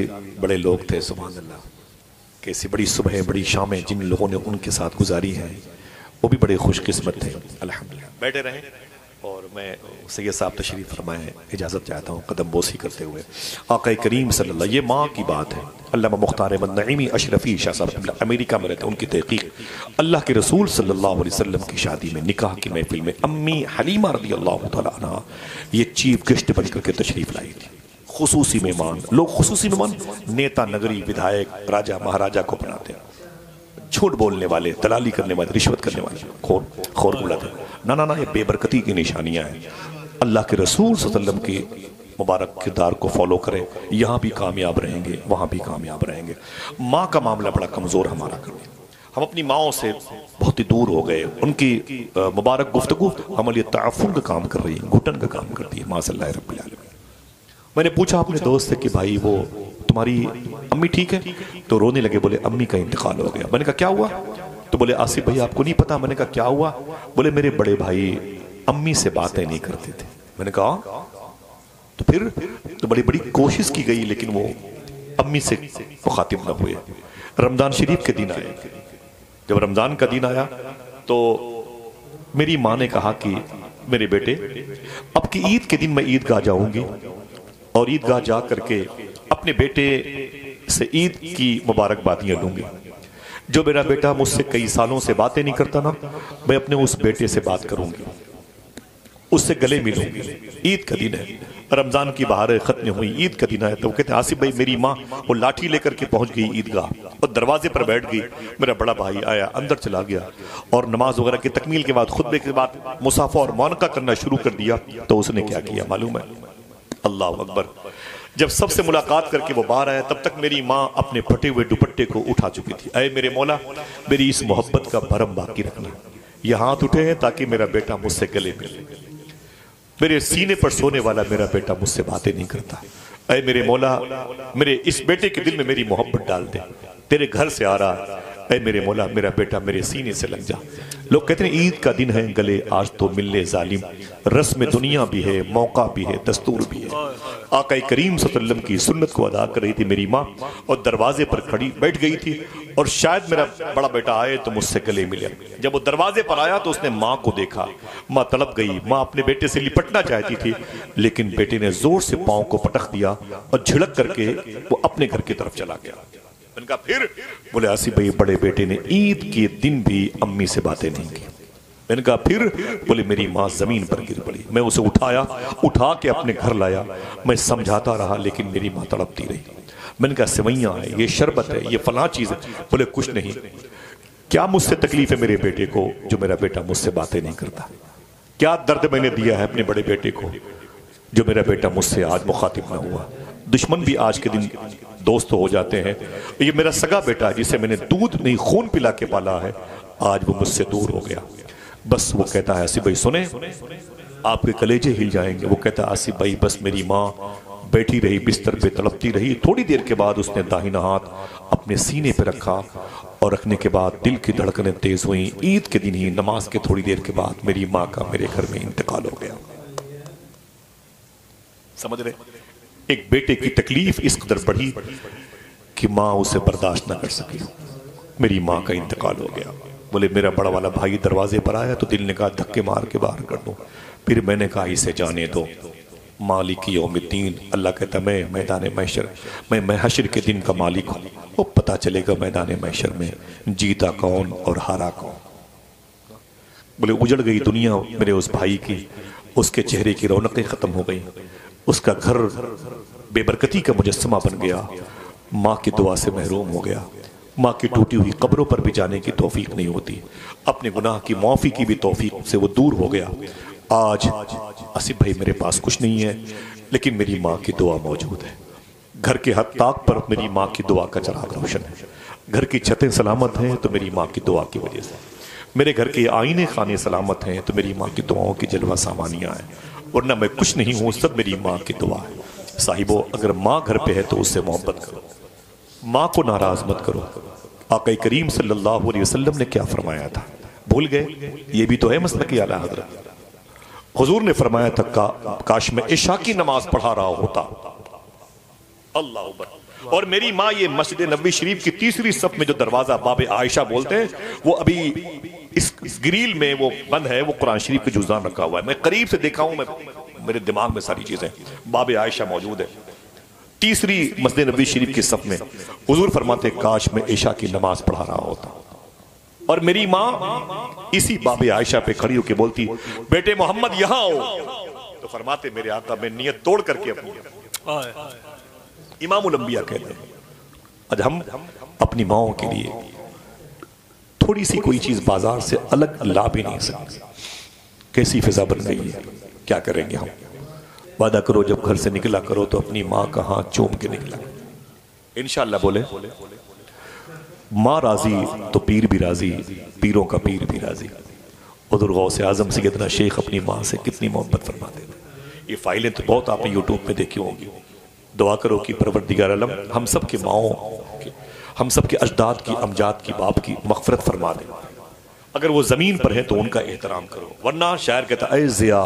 बड़े लोग थे, सुभान अल्लाह। कैसी बड़ी सुबह बड़ी शामें जिन लोगों ने उनके साथ गुजारी हैं वो भी बड़े खुशकिस्मत थे। अल्हम्दुलिल्लाह बैठे रहें और मैं सैयद साहब तशरीफ़ फरमाएँ, इजाज़त चाहता हूँ कदम बोसी करते हुए। आक़ा करीम सल्लल्लाहु, ये माँ की बात है। अल्लामा मुख्तार अहमद नईमी अशरफी शाह साहब अमेरिका में रहते हैं, उनकी तहक़ीक़ अल्लाह के रसूल सल्लल्लाहु अलैहि वसल्लम की शादी में, निकाह की महफिल में अम्मी हलीमा रज़ियल्लाहु तआला अन्हा ये चीफ गेस्ट बनकर के तशरीफ़ लाई थी। खुसूसी मेहमान, लोग खुसूसी मेहमान नेता, नगरी, विधायक, राजा महाराजा को बनाते हैं, झूठ बोलने वाले, दलाली करने वाले, रिश्वत करने वाले, खोर बुलाते। ना ना ना, ये बेबरकती की निशानियां हैं। अल्लाह के रसूल सल्लल्लाहु अलैहि वसल्लम के मुबारक किरदार को फॉलो करें, यहाँ भी कामयाब रहेंगे, वहाँ भी कामयाब रहेंगे। माँ का मामला बड़ा कमज़ोर हमारा करते, हम अपनी माओं से बहुत ही दूर हो गए। उनकी मुबारक गुफ्तगू हमारे लिए ताफ़ुन का काम कर रही है, घुटन का काम करती है। माशअल्लाह रब्बिल आलमीन। मैंने पूछा अपने दोस्त से कि भाई वो तुम्हारी अम्मी ठीक है? तो रोने लगे, बोले अम्मी का इंतकाल हो गया। मैंने कहा क्या हुआ? तो बोले आसिफ भाई आपको नहीं पता। मैंने कहा क्या हुआ? बोले मेरे बड़े भाई अम्मी से बातें नहीं करते थे। मैंने कहा तो फिर? तो बड़ी बड़ी कोशिश की गई लेकिन वो अम्मी से मुखातिब न हुए। रमजान शरीफ के दिन आए, जब रमजान का दिन आया तो मेरी माँ ने कहा कि मेरे बेटे अब की ईद के दिन मैं ईदगाह जाऊंगी और ईदगाह जा करके अपने बेटे से ईद की मुबारकबादियां लूंगी। जो मेरा बेटा मुझसे कई सालों से बातें नहीं करता ना, मैं अपने उस बेटे से बात करूंगी, उससे गले मिलूंगी। ईद का दिन है, रमजान की बहारें खत्म हुई, ईद का दिन है। तो कहते हैं आसिफ भाई मेरी माँ वो लाठी लेकर के पहुंच गई ईदगाह और दरवाजे पर बैठ गई। मेरा बड़ा भाई आया, अंदर चला गया और नमाज वगैरह की तकमील के बाद, खुतबे के बाद मुसाफा और मानका करना शुरू कर दिया। तो उसने क्या किया मालूम है? अल्लाह अकबर। जब सबसे मुलाकात करके वो बाहर आया तब तक मेरी माँ अपने फटे हुए दुपट्टे को उठा चुकी थी। अय मेरे मौला, मेरी इस मोहब्बत का भरम बाकी रखना। ये हाथ उठे हैं ताकि मेरा बेटा मुझसे गले मिले। मेरे सीने पर सोने वाला मेरा बेटा मुझसे बातें नहीं करता। अय मेरे मौला, मेरे इस बेटे के दिल में मेरी मोहब्बत डाल दे। तेरे घर से आ रहा, अय मेरे मौला मेरा बेटा मेरे सीने से लग जा। लोग कहते हैं ईद का दिन है, गले आज तो मिलने जालिम। रस्म दुनिया भी है, मौका भी है, दस्तूर भी है। आका करीम सल्लल्लाहु अलैहि वसल्लम की सुन्नत को अदा कर रही थी मेरी माँ और दरवाजे पर खड़ी बैठ गई थी और शायद मेरा बड़ा बेटा आए तो मुझसे गले मिले। जब वो दरवाजे पर आया तो उसने माँ को देखा, माँ तड़प गई। माँ अपने बेटे से लिपटना चाहती थी लेकिन बेटे ने जोर से पाँव को पटक दिया और झिड़क करके वो अपने घर की तरफ चला गया। उनका फिर बोले आसिफ भाई बड़े बेटे ने ईद के दिन भी अम्मी से बातें नहीं की। मैंने कहा फिर? बोले मेरी माँ जमीन पर गिर पड़ी। मैं उसे उठा के अपने घर लाया। मैं समझाता रहा लेकिन मेरी माँ तड़पती रही। मैंने कहा सेवैयाँ है, ये शरबत है, ये फलां चीज है। बोले कुछ नहीं। क्या मुझसे तकलीफ है मेरे बेटे को जो मेरा बेटा मुझसे बातें नहीं करता? क्या दर्द मैंने दिया है अपने बड़े बेटे को जो मेरा बेटा मुझसे आज मुखातिब न हुआ? दुश्मन भी आज के दिन दोस्त हो जाते हैं। ये मेरा सगा बेटा जिसे मैंने दूध नहीं खून पिला के पाला है, आज वो मुझसे दूर हो गया। बस वो कहता है आसिफ भाई सुने, आपके कलेजे हिल जाएंगे। वो कहता है आसिफ भाई बस मेरी माँ बैठी रही, बिस्तर पे तड़पती रही। थोड़ी देर के बाद उसने दाहिना हाथ अपने सीने पे रखा और रखने के बाद दिल की धड़कनें तेज हुई। ईद के दिन ही नमाज के थोड़ी देर के बाद मेरी माँ का मेरे घर में इंतकाल हो गया। समझ रहे? एक बेटे की तकलीफ इस कदर बढ़ी कि माँ उसे बर्दाश्त न कर सकी। मेरी माँ का इंतकाल हो गया। बोले मेरा बड़ा वाला भाई दरवाजे पर आया तो दिल ने कहा धक्के मार के बाहर कर दो। फिर मैंने कहा इसे जाने दो। मालिक यौमिद्दीन, अल्लाह कहता मैं मैदान महशर, मैं महशर के दिन का मालिक हूँ। वो पता चलेगा मैदान महशर में जीता कौन और हारा कौन। बोले उजड़ गई दुनिया मेरे उस भाई की, उसके चेहरे की रौनकें खत्म हो गई, उसका घर बेबरकती का मुजस्समा बन गया। माँ की दुआ से महरूम हो गया। माँ की टूटी हुई कब्रों पर भी जाने की तौफीक नहीं होती। अपने गुनाह की माफ़ी की भी तौफीक से वो दूर हो गया। आज आसिफ भाई मेरे पास कुछ नहीं है लेकिन मेरी माँ की दुआ मौजूद है। घर के हद ताक पर मेरी माँ की दुआ का चराग रोशन है। घर की छतें सलामत हैं तो मेरी माँ की दुआ की वजह से। मेरे घर के आईने खाने सलामत हैं तो मेरी माँ की दुआओं की जलवा सामानियाँ हैं, वरना मैं कुछ नहीं हूँ, सब मेरी माँ की दुआ है। साहिबो, अगर माँ घर पे है तो उससे मोहब्बत करो, माँ को नाराज मत करो। आका करीम सल्लल्लाहु अलैहि वसल्लम ने क्या फरमाया था, भूल गए? ये भी तो है मसलक आला हज़रत। हुजूर ने फरमाया था काश मैं इशा की नमाज पढ़ा रहा होता, अल्लाह अकबर, और मेरी माँ ये मस्जिद नबवी शरीफ की तीसरी सफ में जो दरवाजा बाब आयशा बोलते हैं, वो अभी इस ग्रिल में वो बंद है, वो कुरान शरीफ के जुज़ान रखा हुआ है। मैं करीब से देखा हूं, मैं मेरे दिमाग में सारी चीजें, बाब आयशा मौजूद है तीसरी मस्जिद नबवी शरीफ की सफ में। हुजूर फरमाते काश मैं इशा की नमाज पढ़ा रहा होता, और मेरी माँ इसी बाब आयशा पे खड़ी होकर बोलती बेटे मोहम्मद यहां आओ, तो फरमाते मेरे आका मैं नियत तोड़ करके अपनी इमामुल अंबिया कहते हैं। आज हम अपनी माओं के लिए थोड़ी सी कोई चीज बाजार से अलग ला भी नहीं सकते। कैसी फिजा बन गई है, क्या करेंगे हम? वादा करो जब घर से निकला करो तो अपनी माँ का हाथ चूम के निकला, इंशाअल्लाह बोले माँ राजी तो पीर भी राजी, पीरों का पीर भी राजी। उधर गौसे आजम सैयदना शेख अपनी माँ से कितनी मोहब्बत फरमाते थे। ये फाइलें तो बहुत आपने यूट्यूब पे देखी होंगी। दुआ करो कि परवरदिगार आलम हम सब के माओं के, हम सब के अजदाद की, अमजाद की, बाप की मगफरत फरमा दे। अगर वो जमीन पर है तो उनका एहतराम करो, वरना शायर कहता ऐ ज़िया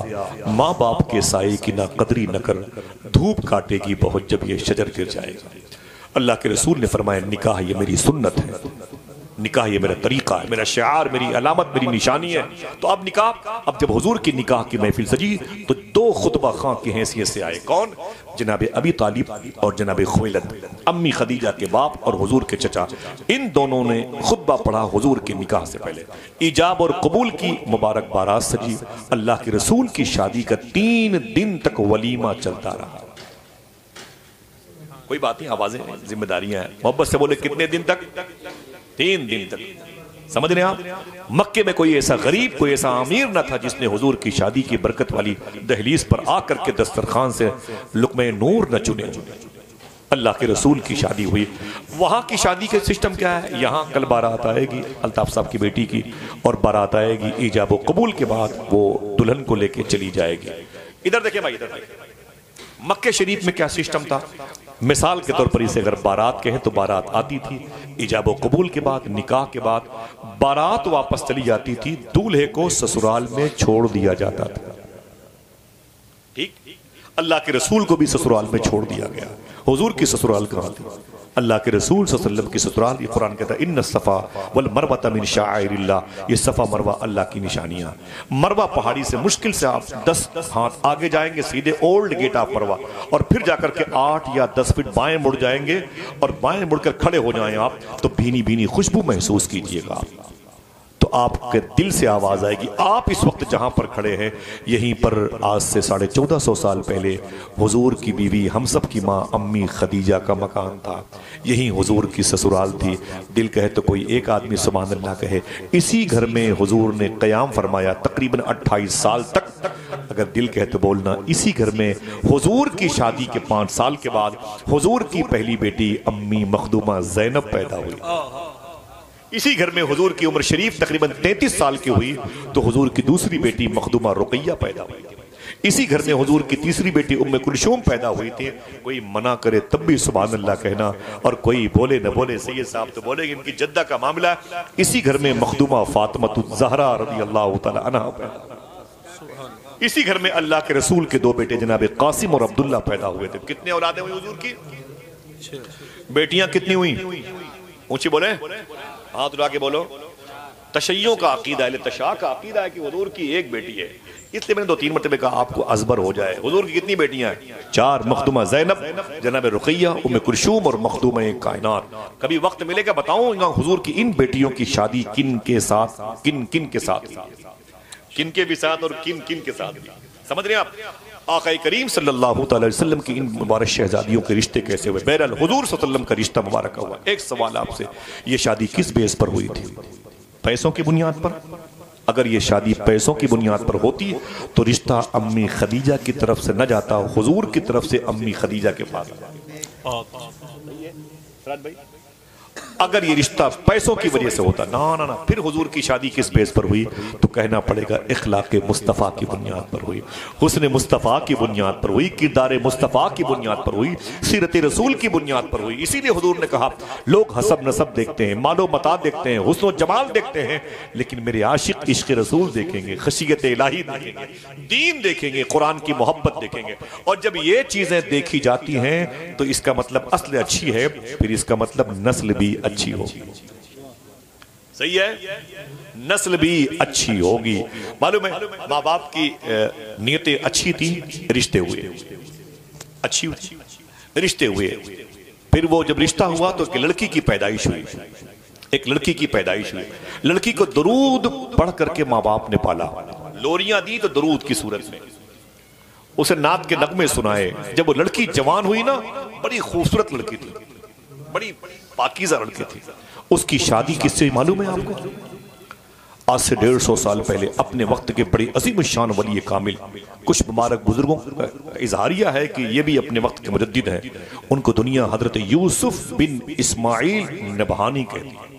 माँ बाप के साए की ना कदरी न कर, धूप काटेगी बहुत जब ये शजर गिर जाएगा। अल्लाह के रसूल ने फरमाया निकाह ये मेरी सुन्नत है, निकाह ये मेरा तरीका है, मेरा शिआर, मेरी अलामत, मेरी निशानी है। तो अब निकाह, अब जब हुजूर की निकाह की महफिल सजी तो दो खुतबा खां की हैसियत से आए। कौन? जनाब अबी तालिब और जनाब खुवैलद, अम्मी खदीजा के बाप और हुजूर के चचा। इन दोनों ने खुतबा पढ़ा हुजूर के निकाह से पहले। इजाब और कबूल की मुबारक बारात सजी। अल्लाह के रसूल की शादी का 3 दिन तक वलीमा चलता रहा। कोई बात नहीं, आवाजें जिम्मेदारियां हैं, मोहब्बत से बोले कितने दिन तक? 3 दिन तक। समझ रहे आप? मक्के में कोई ऐसा गरीब, कोई ऐसा अमीर न था जिसने हुजूर की शादी की बरकत वाली दहलीज पर आकर के दस्तरखान से लुक़्मे नूर न चुने। अल्लाह के रसूल की शादी हुई। वहां की शादी के सिस्टम क्या है? यहाँ कल बारात आएगी अल्ताफ साहब की बेटी की, और बारात आएगी ईजाब व कबूल के बाद वो दुल्हन को लेके चली जाएगी। इधर देखिए भाई, इधर देखिए मक्के शरीफ में क्या सिस्टम था। मिसाल के तौर पर इसे अगर बारात कहें तो बारात आती थी, इजाब व कबूल के बाद, निकाह के बाद बारात वापस चली जाती थी, दूल्हे को ससुराल में छोड़ दिया जाता था। ठीक, अल्लाह के रसूल को भी ससुराल में छोड़ दिया गया। हुजूर की ससुराल कहाँ थी? अल्लाह के रसूल सल्लल्लाहु अलैहि वसल्लम की ससुराल। ये कुरान कहता है इन्न सफ़ा वल मरवत मिन शाइरिल्लाह, ये सफ़ा मरवा अल्लाह की निशानियाँ। मरवा पहाड़ी से मुश्किल से आप 10 हाथ आगे जाएंगे, सीधे ओल्ड गेट ऑफ मरवा, और फिर जाकर के 8 या 10 फीट बाएं मुड़ जाएंगे, और बाएं मुड़कर खड़े हो जाएं आप, तो भीनी भीनी खुशबू महसूस कीजिएगा आप, तो आपके दिल से आवाज आएगी। आप इस वक्त जहां पर खड़े हैं, यहीं पर आज से 1450 साल पहले हुजूर की बीवी, हम सब की माँ अम्मी खदीजा का मकान था। यहीं हुजूर की ससुराल थी। दिल कहे तो कोई एक आदमी सुभान अल्लाह कहे। इसी घर में हुजूर ने क़याम फरमाया तकरीबन 28 साल तक। अगर दिल कहे तो बोलना, इसी घर में हुजूर की शादी के 5 साल के बाद हुजूर की पहली बेटी अम्मी मखदूमा ज़ैनब पैदा हुई। इसी घर में हुजूर की उम्र शरीफ तकरीबन 33 साल की हुई तो हुजूर की दूसरी बेटी मखदूमा रुकैया पैदा हुई। इसी घर में हुजूर की तीसरी बेटी उम्मे कुलसूम पैदा हुई थी। कोई मना करे तब भी सुभान अल्लाह कहना, और कोई बोले न बोले, सैयद साहब तो बोलेंगे इनकी जद्दा का मामला। इसी घर में मखदूमा फातिमा ज़हरा रज़ी अल्लाह तआला अन्हा पैदा। इसी घर में अल्लाह के रसूल के 2 बेटे जनाब कासिम और अब्दुल्ला पैदा हुए थे। कितने औलादें हुई हुजूर की? बेटियां कितनी हुई? ऊंची बोले, हाथ उठा के बोलो। तशय्यो का अकीदा है, तशा का अकीदा है कि हुजूर की एक बेटी है, इसलिए मैंने 2-3 मरतबे कहा आपको अजबर हो जाए। हुजूर की कितनी बेटियां हैं? 4, मखदूमा ज़ैनब, जनाब रुकैया, उम्मे कुलसूम और मखदूमा कायनात। कभी वक्त मिलेगा बताऊंगा हुजूर की इन बेटियों की शादी किन के साथ, किन किन के साथ, किन के भी साथ और किन किन के साथ। समझ रहे हैं आप? आक़ा करीम सल्लल्लाहु अलैहि वसल्लम की इन मुबारक शहजादियों के रिश्ते कैसे हुए? बहरहाल हुजूर सल्लल्लाहु अलैहि वसल्लम का रिश्ता मुबारक हुआ। एक सवाल आपसे, ये शादी किस बेस पर हुई थी? पैसों की बुनियाद पर? अगर ये शादी पैसों की बुनियाद पर होती तो रिश्ता अम्मी खदीजा की तरफ से न जाता, हुजूर की तरफ से अम्मी खदीजा के पास। अगर ये रिश्ता पैसों की वजह से होता, ना ना ना, फिर हुजूर की शादी किस बेस पर हुई? तो कहना पड़ेगा इखलाक मुस्तफ़ा की बुनियाद पर हुई, हुस्न मुस्तफ़ा की बुनियाद पर हुई, किरदार मुस्तफ़ा की बुनियाद पर हुई, सीरत रसूल की बुनियाद पर हुई। इसीलिए हुजूर ने कहा लोग हसब नसब देखते हैं, मालो मता देखते हैं, हुस्न जमाल देखते हैं, लेकिन मेरे आशिक इश्क रसूल देखेंगे, खशियत इलाही देखेंगे, दीन देखेंगे, कुरान की मोहब्बत देखेंगे। और जब ये चीजें देखी जाती हैं तो इसका मतलब असल अच्छी है, फिर इसका मतलब नस्ल भी अच्छी होगी। सही है, नस्ल भी अच्छी होगी। मालूम है, माँ बाप की नीयतें अच्छी थी, रिश्ते हुए अच्छी हुई, रिश्ते हुए। फिर वो जब रिश्ता हुआ तो एक लड़की की पैदाइश हुई, एक लड़की की पैदाइश हुई। लड़की को दरूद पढ़ करके माँ बाप ने पाला, लोरियां दी तो दरूद की सूरत में, उसे नात के नगमे सुनाए। जब वो लड़की जवान हुई ना, बड़ी खूबसूरत लड़की थी, बड़ी पाकीज़ा लड़की थी। उसकी शादी किससे मालूम है आपको? आज से 150 साल पहले अपने वक्त के बड़े अजीम शान वली कामिल, कुछ मुबारक बुजुर्गों का इजहारिया है कि ये भी अपने वक्त के मुजद्दिद हैं, उनको दुनिया हजरत यूसुफ बिन इस्माइल नबहानी कहती है।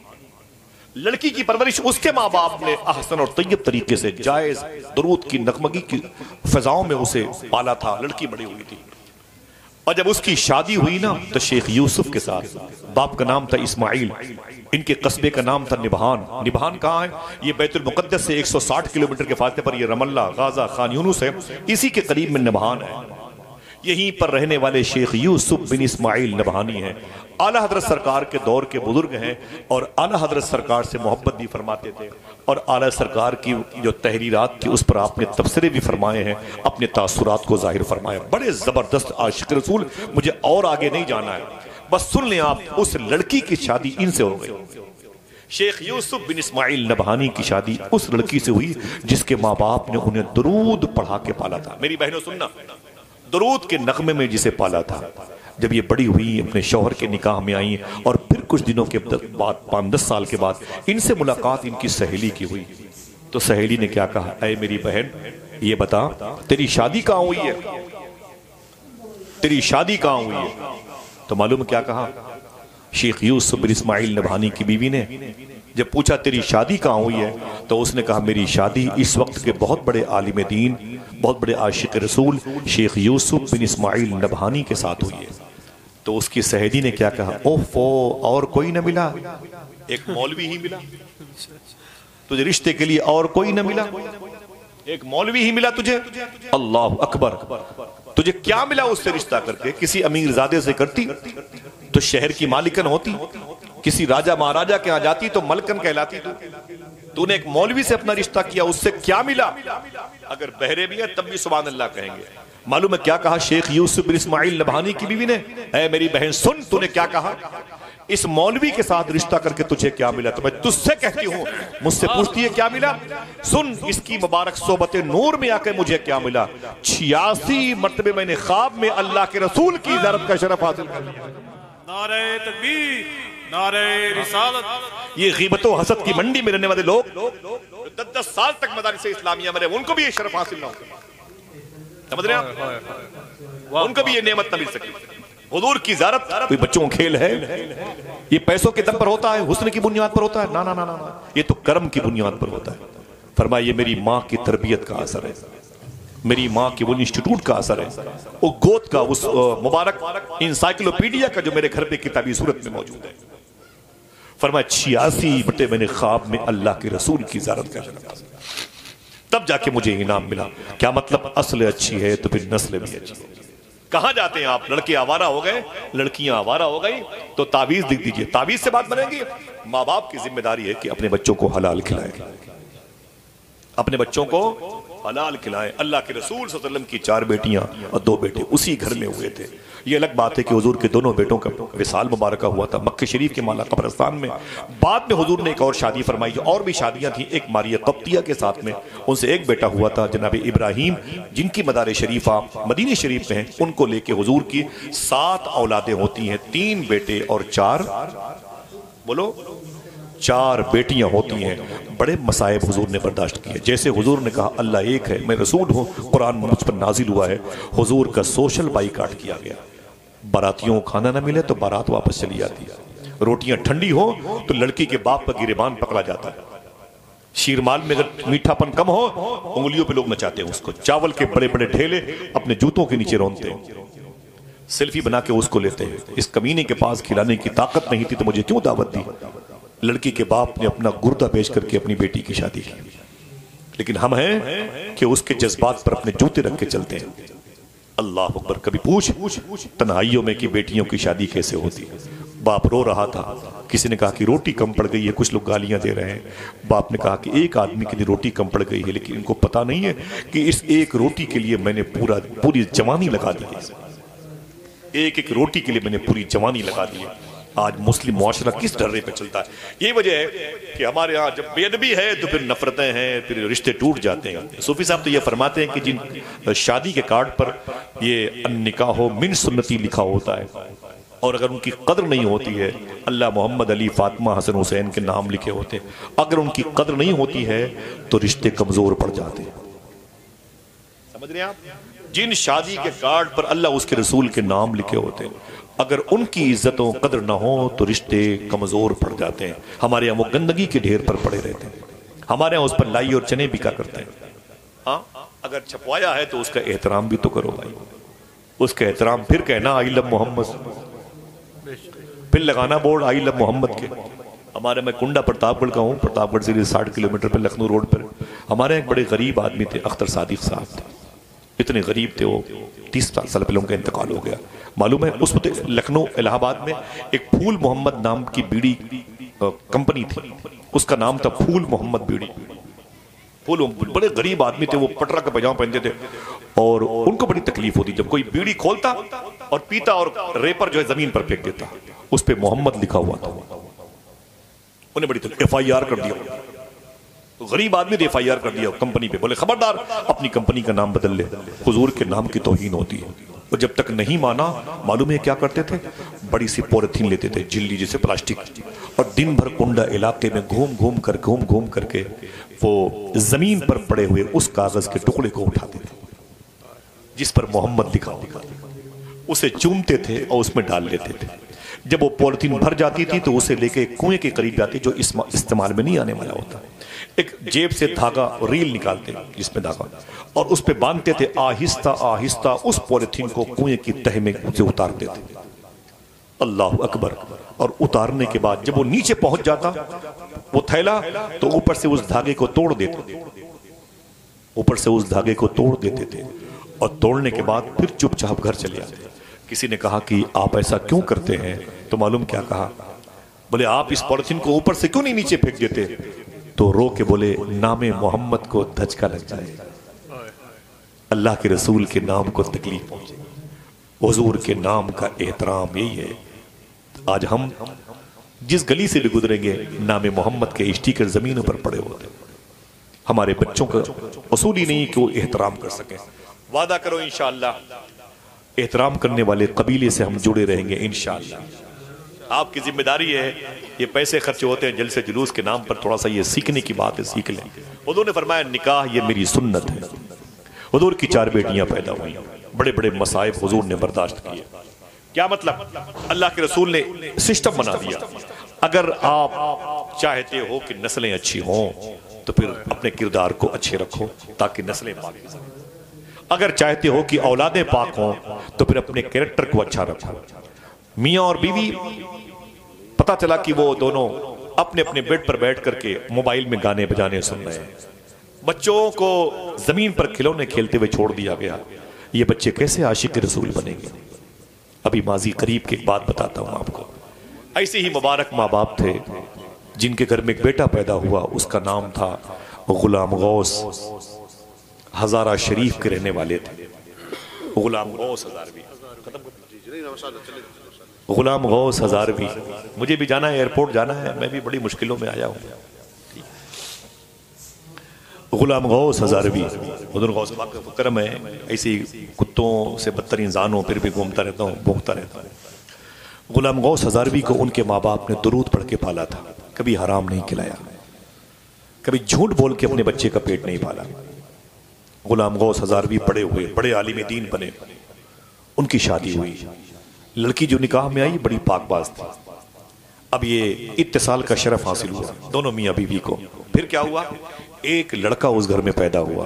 लड़की की परवरिश उसके माँ बाप ने अहसन और तैयब तरीके से जायज दरूद की नगमगी की फिजाओं में उसे पाला था। लड़की बड़ी हुई थी और जब उसकी शादी हुई ना तो शेख यूसुफ के साथ, बाप का नाम था इस्माइल, इनके कस्बे का नाम था निबहान। निबहान कहाँ है? ये बैतुल मुकद्दस से 160 किलोमीटर के फासले पर, ये रमल्ला, गाजा, खान यूनुस है, इसी के करीब में निबहान है। यहीं पर रहने वाले शेख यूसुफ बिन इस्माइल नबहानी हैं। आला हजरत सरकार के दौर के बुजुर्ग हैं और आला हजरत सरकार से मोहब्बत भी फरमाते थे और आला सरकार की जो तहरीरात थी उस पर आपने तबसरे भी फरमाए हैं, अपने तासुरात को जाहिर फरमाया। बड़े जबरदस्त आशिक रसूल। मुझे और आगे नहीं जाना है, बस सुन लें आप, उस लड़की की शादी इनसे हो गई। शेख यूसुफ बिन इस्माइल नबहानी की शादी उस लड़की से हुई जिसके माँ बाप ने उन्हें दरूद पढ़ा के पाला था। मेरी बहनों सुनना, दरूद के नगमे में जिसे पाला था। जब ये बड़ी हुई, अपने शौहर के निकाह में आई और फिर कुछ दिनों के बाद 5-10 साल के बाद इनसे मुलाकात इनकी सहेली की हुई। तो सहेली ने क्या कहा, ऐ मेरी बहन ये बता तेरी शादी कहाँ हुई है, तेरी शादी कहाँ हुई है? तो मालूम क्या कहा शेख यूसुफ बिन इस्माइल नबहानी की बीवी ने? जब पूछा तेरी शादी कहाँ हुई है तो उसने कहा मेरी शादी इस वक्त के बहुत बड़े आलिम दीन, बहुत बड़े आशिक रसूल शेख यूसुफ बिन इस्माइल नबहानी के साथ हुई है। तो उसकी सहेली ने क्या कहा, ओफो और कोई न मिला? एक मौलवी ही मिला तुझे रिश्ते के लिए, और कोई न मिला? एक मौलवी ही मिला तुझे? अल्लाह अकबर। तुझे क्या मिला उससे रिश्ता करके? किसी अमीर ज़ादे से करती तो शहर की मालिकन होती, किसी राजा महाराजा के यहाँ जाती तो मलकन कहलाती। तूने एक मौलवी से अपना रिश्ता किया, उससे क्या मिला? अगर बहरे भी है तब भी सुभान अल्लाह कहेंगे। मालूम है क्या कहा शेख यूसुफ बिन इस्माइल नबहानी की बीवी ने? ऐ मेरी बहन सुन, तूने क्या कहा, इस मौलवी के साथ रिश्ता करके तुझे क्या मिला? तो मैं तुझसे कहती हूँ, मुझसे पूछती है क्या मिला? सुन, इसकी मुबारक सोबत नूर में आकर मुझे क्या मिला? 86 मरतबे मैंने ख्वाब में अल्लाह के रसूल की इजारत का शरफ हासिल कर लिया। नारे तकबीर, नारे रिसालत। ये ग़ीबतो हसद की मंडी में रहने वाले लोग 10-10 साल तक मदारिस इस्लामिया में रहे, उनको भी ये शरफ हासिल ना हो, समझ रहे हैं आप? उनको भी ये नेमत न मिल सकी। हुजूर की ज़ियारत कोई बच्चों का खेल है? ये पैसों के दम पर होता है, हुस्न की बुनियाद पर होता है? ना ना ना ना, ये तो कर्म की बुनियाद पर होता है। फरमाया ये मेरी माँ की तरबियत का असर है, मेरी माँ के वो इंस्टीट्यूट का असर है, वो गोद का उस मुबारक इंसाइक्लोपीडिया का जो मेरे घर पे किताबी सूरत में मौजूद है। फरमाया 86 बटे मैंने ख्वाब में अल्लाह के रसूल की ज़ियारत का, तब जाके मुझे इनाम मिला। क्या मतलब? असल अच्छी है तो फिर नस्ल भी अच्छी है। कहाँ जाते हैं आप? लड़के आवारा हो गए, लड़कियां आवारा हो गई, तो तावीज लिख दीजिए। तावीज से बात बनेगी? माँ बाप की जिम्मेदारी है कि अपने बच्चों को हलाल खिलाएं, अपने बच्चों को हलाल खिलाएं। अल्लाह के रसूल सल्लल्लाहु अलैहि वसल्लम की 4 बेटियां और 2 बेटे उसी घर में हुए थे। ये अलग बात है कि हुजूर के दोनों बेटों का विसाल मुबारक हुआ था मक्के शरीफ के माला कब्रिस्तान में। बाद में हुजूर ने एक और शादी फरमाई, और भी शादियां थी। एक मारिया कप्तिया के साथ में, उनसे एक बेटा हुआ था जनाब इब्राहिम, जिनकी मदार शरीफा मदीने शरीफ में है। उनको लेके हुजूर की 7 औलादें होती हैं, 3 बेटे और 4 बेटियां होती हैं। बड़े मसाइब हुजूर ने बर्दाश्त किए। जैसे हुजूर ने कहा अल्लाह एक है, मैं रसूल हूँ, कुरान मुझ पर नाजिल हुआ है, हुजूर का सोशल बाइकाट किया गया। बारातियों को खाना ना मिले तो बारात वापस चली जाती है। रोटियां ठंडी हो तो लड़की के बाप का गिरेबान पकड़ा जाता है। शीरमाल में अगर मीठापन कम हो, उंगलियों पे लोग नचाते हैं उसको। चावल के बड़े बड़े ढेले अपने जूतों के नीचे रोनते हैं, सेल्फी बना के उसको लेते हैं। इस कमीने के पास खिलाने की ताकत नहीं थी तो मुझे क्यों दावत दी? लड़की के बाप ने अपना गुर्दा बेच करके अपनी बेटी की शादी की। लेकिन हम हैं कि उसके जज्बात पर अपने जूते रख के चलते हैं। अल्लाह अकबर। कभी पूछ तन्हाइयों में कि बेटियों की शादी कैसे होती है। बाप रो रहा था, किसी ने कहा कि रोटी कम पड़ गई है, कुछ लोग गालियां दे रहे हैं। बाप ने कहा कि एक आदमी के लिए रोटी कम पड़ गई है, लेकिन इनको पता नहीं है कि इस एक रोटी के लिए मैंने पूरी जवानी लगा दी है। एक एक रोटी के लिए मैंने पूरी जवानी लगा दी है। आज मुस्लिम मुआशरा किस डर्रे पे चलता है? यही वजह है कि हमारे यहाँ जब बेअदबी है तो फिर नफरतें हैं, फिर रिश्ते टूट जाते हैं। सूफी साहब तो ये फरमाते हैं कि जिन शादी के कार्ड पर ये निकाहो मिन सुन्नती लिखा होता है, और अगर उनकी कदर नहीं होती है, अल्लाह मोहम्मद अली फातिमा हसन हुसैन के नाम लिखे होते हैं, अगर उनकी कदर नहीं होती है तो रिश्ते कमजोर पड़ जाते हैं। समझ रहे हैं आप? जिन शादी के कार्ड पर अल्लाह उसके रसूल के नाम लिखे होते हैं, अगर उनकी इज्जतों कदर ना हो तो रिश्ते कमजोर पड़ जाते हैं। हमारे यहाँ वो गंदगी के ढेर पर पड़े रहते हैं। हमारे यहाँ उस पर लाई और चने बिका करते हैं। हाँ, अगर छपवाया है तो उसका एहतराम भी तो करो भाई। उसका एहतराम फिर कहना आई लव मोहम्मद, फिर लगाना बोर्ड आई लव मोहम्मद के। हमारे, मैं कुंडा प्रतापगढ़ का हूँ, प्रतापगढ़ से 60 किलोमीटर पर लखनऊ रोड पर हमारे एक बड़े गरीब आदमी थे, अख्तर सादिक साहब थे। इतने गरीब थे वो, 30 साल पहले उनका इंतकाल हो गया। मालूम है उस वक्त लखनऊ इलाहाबाद में एक फूल मोहम्मद नाम की बीड़ी कंपनी थी, उसका नाम था फूल मोहम्मद बीड़ी। फूल, बड़े गरीब आदमी थे वो, पटरा का पजामा पहनते थे और उनको बड़ी तकलीफ होती जब कोई बीड़ी खोलता और पीता और रेपर जो है जमीन पर फेंक देता, उस पे मोहम्मद लिखा हुआ था। उन्हें बड़ी FIR कर दिया। तो गरीब आदमी ने FIR कर दिया कंपनी पे, बोले खबरदार अपनी कंपनी का नाम बदल ले, हुजूर के नाम की तौहीन होती है। और जब तक नहीं माना, मालूम है क्या करते थे? बड़ी सी पॉलिथीन लेते थे, झिल्ली जैसे प्लास्टिक, और दिन भर कुंडा इलाके में घूम घूम करके वो जमीन पर पड़े हुए उस कागज के टुकड़े को उठाते थे जिस पर मोहम्मद लिखा होगा, उसे चूमते थे और उसमें डाल लेते थे। जब वो पॉलिथीन भर जाती थी तो उसे लेके कुएं के करीब जाती, जो इस्तेमाल में नहीं आने वाला होता। एक जेब से धागा रील निकालते जिसमें धागा, और उस पे बांधते थे। आहिस्ता आहिस्ता उस पॉलिथीन को कुएं की तह में से उतारते थे। अल्लाह अकबर। और उतारने के बाद जब वो नीचे पहुंच जाता वो थैला, तो ऊपर से उस धागे को तोड़ देते, ऊपर से उस धागे को तोड़ देते थे, और तोड़ने के बाद फिर चुपचाप घर चले आते। किसी ने कहा कि आप ऐसा क्यों करते हैं? तो मालूम क्या कहा? बोले आप इस पॉलिथीन को ऊपर से क्यों नहीं नीचे फेंक देते? तो रो के बोले नामे मोहम्मद को धचका लग जाए, अल्लाह के रसूल के नाम को तकलीफ पहुंचे, हुजूर के नाम का एहतराम यही है। आज हम जिस गली से भी गुजरेंगे, नामे मोहम्मद के स्टिकर जमीनों पर पड़े होते। हमारे बच्चों का उसूल ही नहीं कि वो एहतराम कर सके। वादा करो इंशाअल्लाह एहतराम करने वाले कबीले से हम जुड़े रहेंगे इंशाअल्लाह। आपकी जिम्मेदारी है, ये पैसे खर्च होते हैं जलसे जुलूस के नाम पर, थोड़ा सा ये सीखने की बात है, सीख लें। हुजूर ने फरमाया निकाह ये मेरी सुन्नत है। हुजूर की 4 बेटियां पैदा हुई, बड़े बड़े मसाइब हुजूर ने बर्दाश्त किए। क्या मतलब? अल्लाह के रसूल ने सिस्टम बना दिया, अगर आप चाहते हो कि नस्लें अच्छी हों तो फिर अपने किरदार को अच्छे रखो ताकि नस्लें पाक हो सकें। अगर चाहते हो कि औलादें पाक हों तो फिर अपने कैरेक्टर को अच्छा रखो। मियाँ और बीवी, पता चला कि वो दोनों अपने अपने बेड पर बैठ करके मोबाइल में गाने बजाने सुन रहे हैं, बच्चों को जमीन पर खिलौने खेलते हुए छोड़ दिया गया। ये बच्चे कैसे आशिक रसूल बनेंगे? अभी माजी करीब की एक बात बताता हूं आपको। ऐसे ही मुबारक माँ बाप थे जिनके घर में एक बेटा पैदा हुआ, उसका नाम था गुलाम गौस, हजारा शरीफ के रहने वाले थे। गुलाम गौस हजारवी, गुलाम गौस हजारवी। मुझे भी जाना है, एयरपोर्ट जाना है, मैं भी बड़ी मुश्किलों में आया हूँ। गुलाम गौस हजारवी, हुजूर गौस पाक का करम है, ऐसी कुत्तों से बदतर इंसान हूँ फिर भी घूमता रहता हूँ, भोंकता रहता हूँ। गुलाम गौस हजारवी को उनके माँ बाप ने दुरूद पढ़ के पाला था, कभी हराम नहीं खिलाया, कभी झूठ बोल के अपने बच्चे का पेट नहीं पाला। गुलाम गौस हजारवी पढ़े हुए, बड़े आलिम दीन बने, उनकी शादी हुई। लड़की जो निकाह में आई बड़ी पाकबाज थी, अब ये इत्तिसाल का शरफ हासिल हुआ दोनों मियाँ बीवी को। फिर क्या हुआ, एक लड़का उस घर में पैदा हुआ।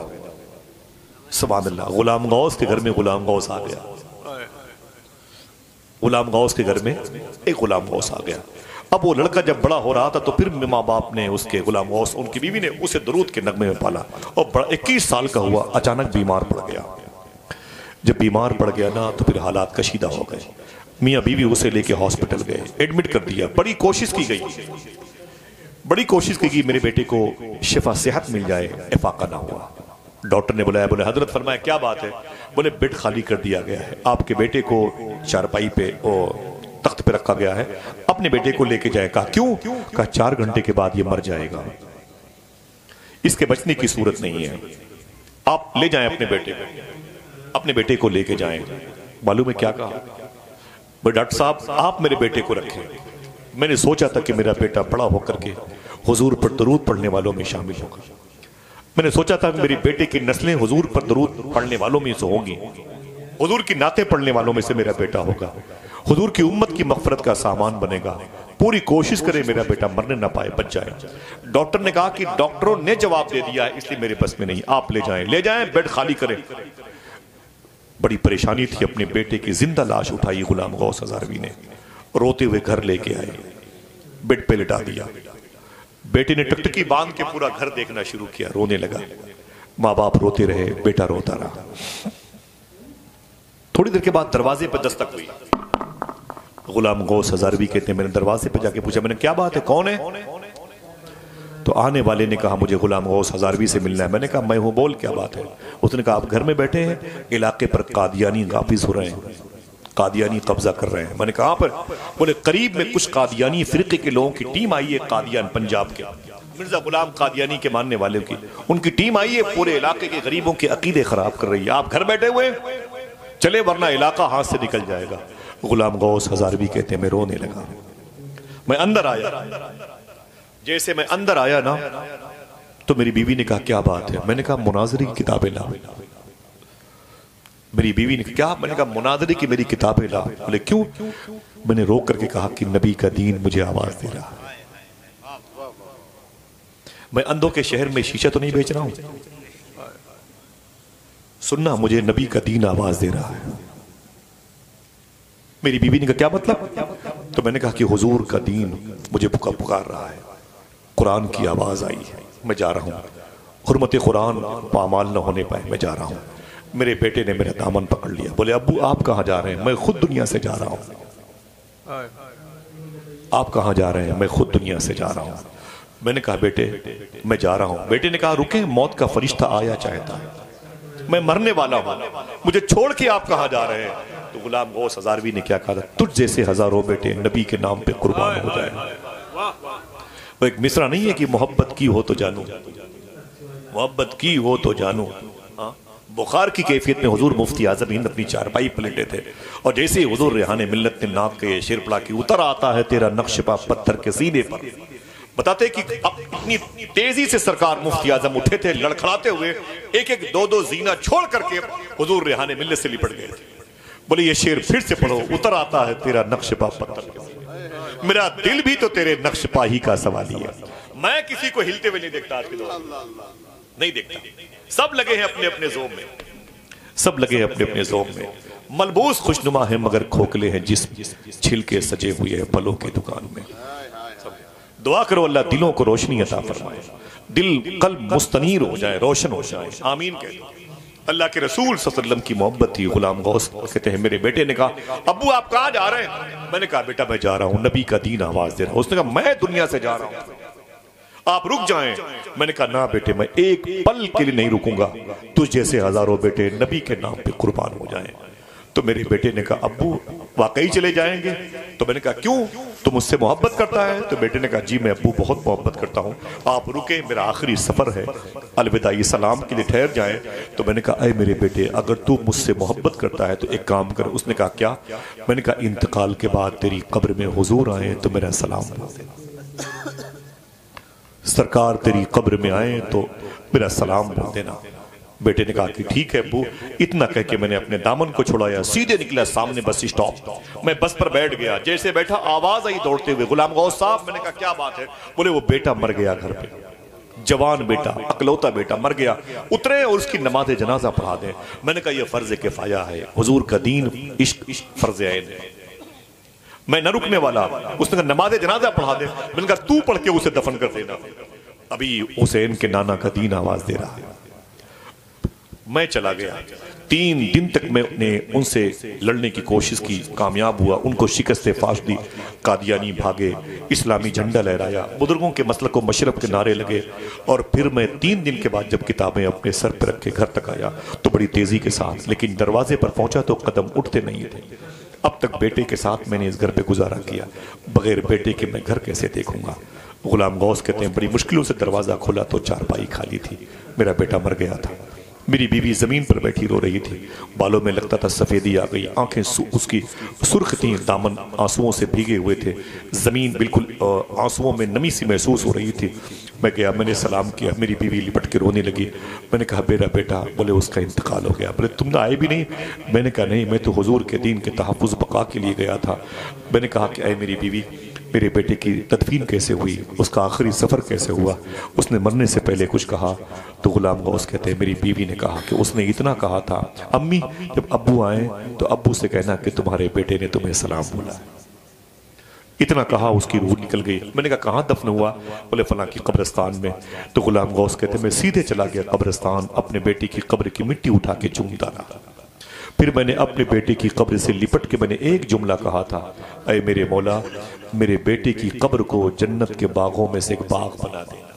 सुभान अल्लाह, गुलाम गौस के घर में गुलाम गौस आ गया। गुलाम गौस के घर में एक गुलाम गौस आ गया। अब वो लड़का जब बड़ा हो रहा था तो फिर माँ बाप ने उसके गुलाम गौस, उनकी बीवी ने उसे दरूद के नगमे में पाला और बड़ा 21 साल का हुआ, अचानक बीमार पड़ गया। जब बीमार पड़ गया ना तो फिर हालात कशीदा हो गए। मियाँ बीवी उसे लेके हॉस्पिटल गए, एडमिट कर दिया। बड़ी कोशिश की गई, बड़ी कोशिश की गई मेरे बेटे को शिफा सेहत मिल जाए, इफाका ना हुआ। डॉक्टर ने बुलाया, बोले हजरत फरमाया क्या बात है? बोले बेड खाली कर दिया गया है, आपके बेटे को चारपाई पे और तख्त पे रखा गया है, अपने बेटे को लेके जाए। कहा क्यों? कहा 4 घंटे के बाद ये मर जाएगा, इसके बचने की सूरत नहीं है, आप ले जाएं अपने बेटे को, अपने बेटे को लेके जाएं। मालूम है क्या कहा? बोले डॉक्टर साहब आप मेरे बेटे को रखें, मैंने सोचा था कि मेरा बेटा बड़ा होकर के हुजूर पर दरूद पढ़ने वालों में शामिल होगा। मैंने सोचा था कि मेरी बेटे की नस्लें हुजूर पर दरूद पढ़ने वालों में से होंगी, हुजूर की नाते पढ़ने वालों में से मेरा बेटा होगा, हुजूर की उम्मत की मग़फ़िरत का सामान बनेगा। पूरी कोशिश करे मेरा बेटा मरने ना पाए, बच जाए। डॉक्टर ने कहा कि डॉक्टरों ने जवाब दे दिया है इसलिए मेरे बस में नहीं, आप ले जाएं, ले जाएं, बेड खाली करें। बड़ी परेशानी थी, अपने बेटे की जिंदा लाश उठाई गुलाम गौस हज़ारवी ने, रोते हुए घर लेके आए, बेड पे लिटा दिया। बेटे ने टकटकी बांध के पूरा घर देखना शुरू किया, रोने लगा। माँ बाप रोते रहे, बेटा रोता रहा। थोड़ी देर के बाद दरवाजे पर दस्तक हुई। गुलाम गौस हज़ारवी कहते हैं मैंने दरवाजे पे जाके पूछा, मैंने क्या बात है, कौन है? तो आने वाले ने कहा मुझे गुलाम गौस हज़ारवी से मिलना है। मैंने कहा मैं हूं, बोल क्या बात है? उसने कहा आप घर में बैठे हैं, इलाके पर कादियानी गाफिज हो रहे हैं, कादियानी कब्जा कर रहे हैं। मैंने कहा पर? बोले करीब में कुछ कादियानी फिरके के लोगों की टीम आई है, कादियान पंजाब के मिर्जा गुलाम कादियानी के मानने वाले की, उनकी टीम आई है, पूरे इलाके के गरीबों के अकीदे खराब कर रही है, आप घर बैठे हुए चले वरना इलाका हाथ से निकल जाएगा। गुलाम गौस हज़ारवी कहते हैं मैं रोने लगा। मैं अंदर आया, जैसे मैं अंदर आया ना तो मेरी बीवी ने कहा क्या बात है? मैंने कहा मुनाज़री की किताबें ला। मेरी बीवी ने क्या? मैंने कहा मुनाज़री की मेरी किताबें ला। बोले क्यों? मैंने रोक करके कहा कि नबी का दीन मुझे आवाज दे रहा है। मैं अंधों के शहर में शीशा तो नहीं बेच रहा हूं, सुनना मुझे नबी का दीन आवाज दे रहा है। मेरी बीवी ने कहा क्या मतलब? तो मैंने कहा कि हुजूर का दीन मुझे पुकार रहा है, कुरान की आवाज आई है, मैं जा रहा हूँ, हुर्मत कुरान पामाल न होने पाए, मैं जा रहा हूँ। मेरे बेटे ने मेरा दामन पकड़ लिया, बोले अब्बू आप कहाँ जा रहे हैं? मैं खुद दुनिया से जा रहा हूँ। आप कहाँ जा रहे हैं? मैं खुद दुनिया से जा रहा हूँ। मैंने कहा बेटे मैं जा रहा हूँ। बेटे ने कहा रुके, मौत का फरिश्ता आया चाहता है, मैं मरने वाला हूँ, मुझे छोड़ के आप कहाँ जा रहे हैं? तो गुलाम गौस हज़ारवी ने क्या कहा, तुझ जैसे हजारों बेटे नबी के नाम पे कुर्बान हो जाए। वो एक मिसरा नहीं है कि मोहब्बत की हो तो जानू, मोहब्बत की हो तो जानू। बुखार की कैफियत में हुजूर मुफ्ती आजम हिंद अपनी चारपाई पलटे थे और जैसे ही हुजूर रेहाने मिल्लत ने नाक के शेर पड़ा कि उतर आता है तेरा नक्शपा पत्थर के सीने पर। बताते कि इतनी तेजी से सरकार मुफ्ती आजम उठे थे, लड़खड़ाते हुए एक एक दो दो जीना छोड़ करके हुजूर रेहाने मिल्लत से लिपट गए। बोले ये शेर फिर से पढ़ो, उतर आता है तेरा नक्शपा पत्थर के सीने। मेरा दिल भी तो तेरे नक्शपा ही का सवाली है। मैं किसी को हिलते हुए नहीं देखता, आज के दौर नहीं देखता। सब लगे हैं अपने अपने जोम में, सब लगे हैं अपने अपने जोम में। मलबूस खुशनुमा है मगर खोखले हैं जिस्म, छिलके सजे हुए हैं फलों की दुकान में। दुआ करो अल्लाह दिलों को रोशनी अता फरमाए, दिल कल्ब मुस्तनीर हो जाए, रोशन हो जाए, आमीन कहते। अल्लाह के रसूल सल्लल्लाहु अलैहि वसल्लम की मोहब्बत थी। गुलाम गौस कहते हैं मेरे बेटे ने कहा अब्बू आप कहाँ जा रहे हैं? मैंने कहा बेटा मैं जा रहा हूँ, नबी का दीन आवाज दे रहा हूँ। उसने कहा मैं दुनिया से जा रहा हूँ, आप रुक जाएं। मैंने कहा ना बेटे मैं एक पल के लिए नहीं रुकूंगा, तुझ जैसे हजारों बेटे नबी के नाम पे कुर्बान हो जाएं। तो मेरे बेटे ने कहा अब्बू वाकई चले जाएंगे? तो मैंने कहा क्यों, तुम मुझसे मोहब्बत करता है? तो बेटे ने कहा जी मैं अब्बू बहुत मोहब्बत करता हूँ, आप रुके मेरा आखिरी सफर है, अलविदाई सलाम के लिए ठहर जाएं। तो मैंने कहा अरे मेरे बेटे अगर तू मुझसे मोहब्बत करता है तो एक काम कर। उसने कहा क्या? मैंने कहा इंतकाल के बाद तेरी कब्र में हुजूर आए तो मेरा सलाम बोल देना, सरकार तेरी कब्र में आए तो मेरा सलाम बोल देना। बेटे ने कहा कि ठीक है अब्बू। इतना कह के मैंने अपने दामन को छुड़ाया, सीधे निकला सामने बस स्टॉप। मैं बस पर बैठ गया, जैसे बैठा आवाज आई दौड़ते हुए, गुलाम गौस साहब। मैंने कहा क्या बात है? बोले वो बेटा मर गया घर पे, जवान बेटा, अकलौता बेटा मर गया, उतरे और उसकी नमाज जनाजा पढ़ा दें। मैंने कहा यह फर्ज किफाया है, हुजूर का दीन इश्क फर्ज ऐन है, मैं न रुकने वाला। उसने कहा नमाज जनाजा पढ़ा दे। मैंने कहा तू पढ़ के उसे दफन कर देना, अभी हुसैन के नाना का दीन आवाज दे रहा है। मैं चला गया। 3 दिन तक मैंने उनसे लड़ने की कोशिश की, कामयाब हुआ, उनको शिकस्त फाश दी। कादियानी भागे, इस्लामी झंडा लहराया, बुजुर्गों के मसलक को मशरब के नारे लगे। और फिर मैं 3 दिन के बाद जब किताबें अपने सर पर रख के घर तक आया तो बड़ी तेजी के साथ, लेकिन दरवाजे पर पहुंचा तो कदम उठते नहीं थे। अब तक बेटे के साथ मैंने इस घर पे गुजारा किया, बगैर बेटे के मैं घर कैसे देखूंगा? गुलाम गौस कहते हैं बड़ी मुश्किलों से दरवाजा खोला तो चारपाई खाली थी, मेरा बेटा मर गया था। मेरी बीवी जमीन पर बैठी रो रही थी, बालों में लगता था सफेदी आ गई, आंखें उसकी सुर्ख थी, दामन आंसुओं से भीगे हुए थे, जमीन बिल्कुल आंसुओं में नमी सी महसूस हो रही थी। मैं गया, मैंने सलाम किया, मेरी बीवी लिपट के रोने लगी। मैंने कहा मेरा बेटा? बोले उसका इंतकाल हो गया। बोले तुम आए भी नहीं? मैंने कहा नहीं, मैं तो हुजूर के दीन के तहफ़्फ़ुज़ बका के लिए गया था। मैंने कहा कि ऐ मेरी बीवी, मेरे बेटे की तदफीन कैसे हुई, उसका आखिरी सफ़र कैसे हुआ, उसने मरने से पहले कुछ कहा? तो गुलाम गौस कहते हैं मेरी बीवी ने कहा कि उसने इतना कहा था, अम्मी जब अब्बू आए तो अब्बू से कहना कि तुम्हारे बेटे ने तुम्हें सलाम बोला। इतना कहा, उसकी रूह निकल गई। मैंने कहा कहाँ दफन हुआ? बोले फला की कब्रिस्तान में। तो गुलाम गौस कहते मैं सीधे चला गया कब्रिस्तान, अपने बेटे की कब्र की मिट्टी उठा के चूमता रहा। फिर मैंने अपने बेटे की कब्र से लिपट के मैंने एक जुमला कहा था, ऐ मेरे मौला, मेरे बेटे की कब्र को जन्नत के बागों में से एक बाग बना देना।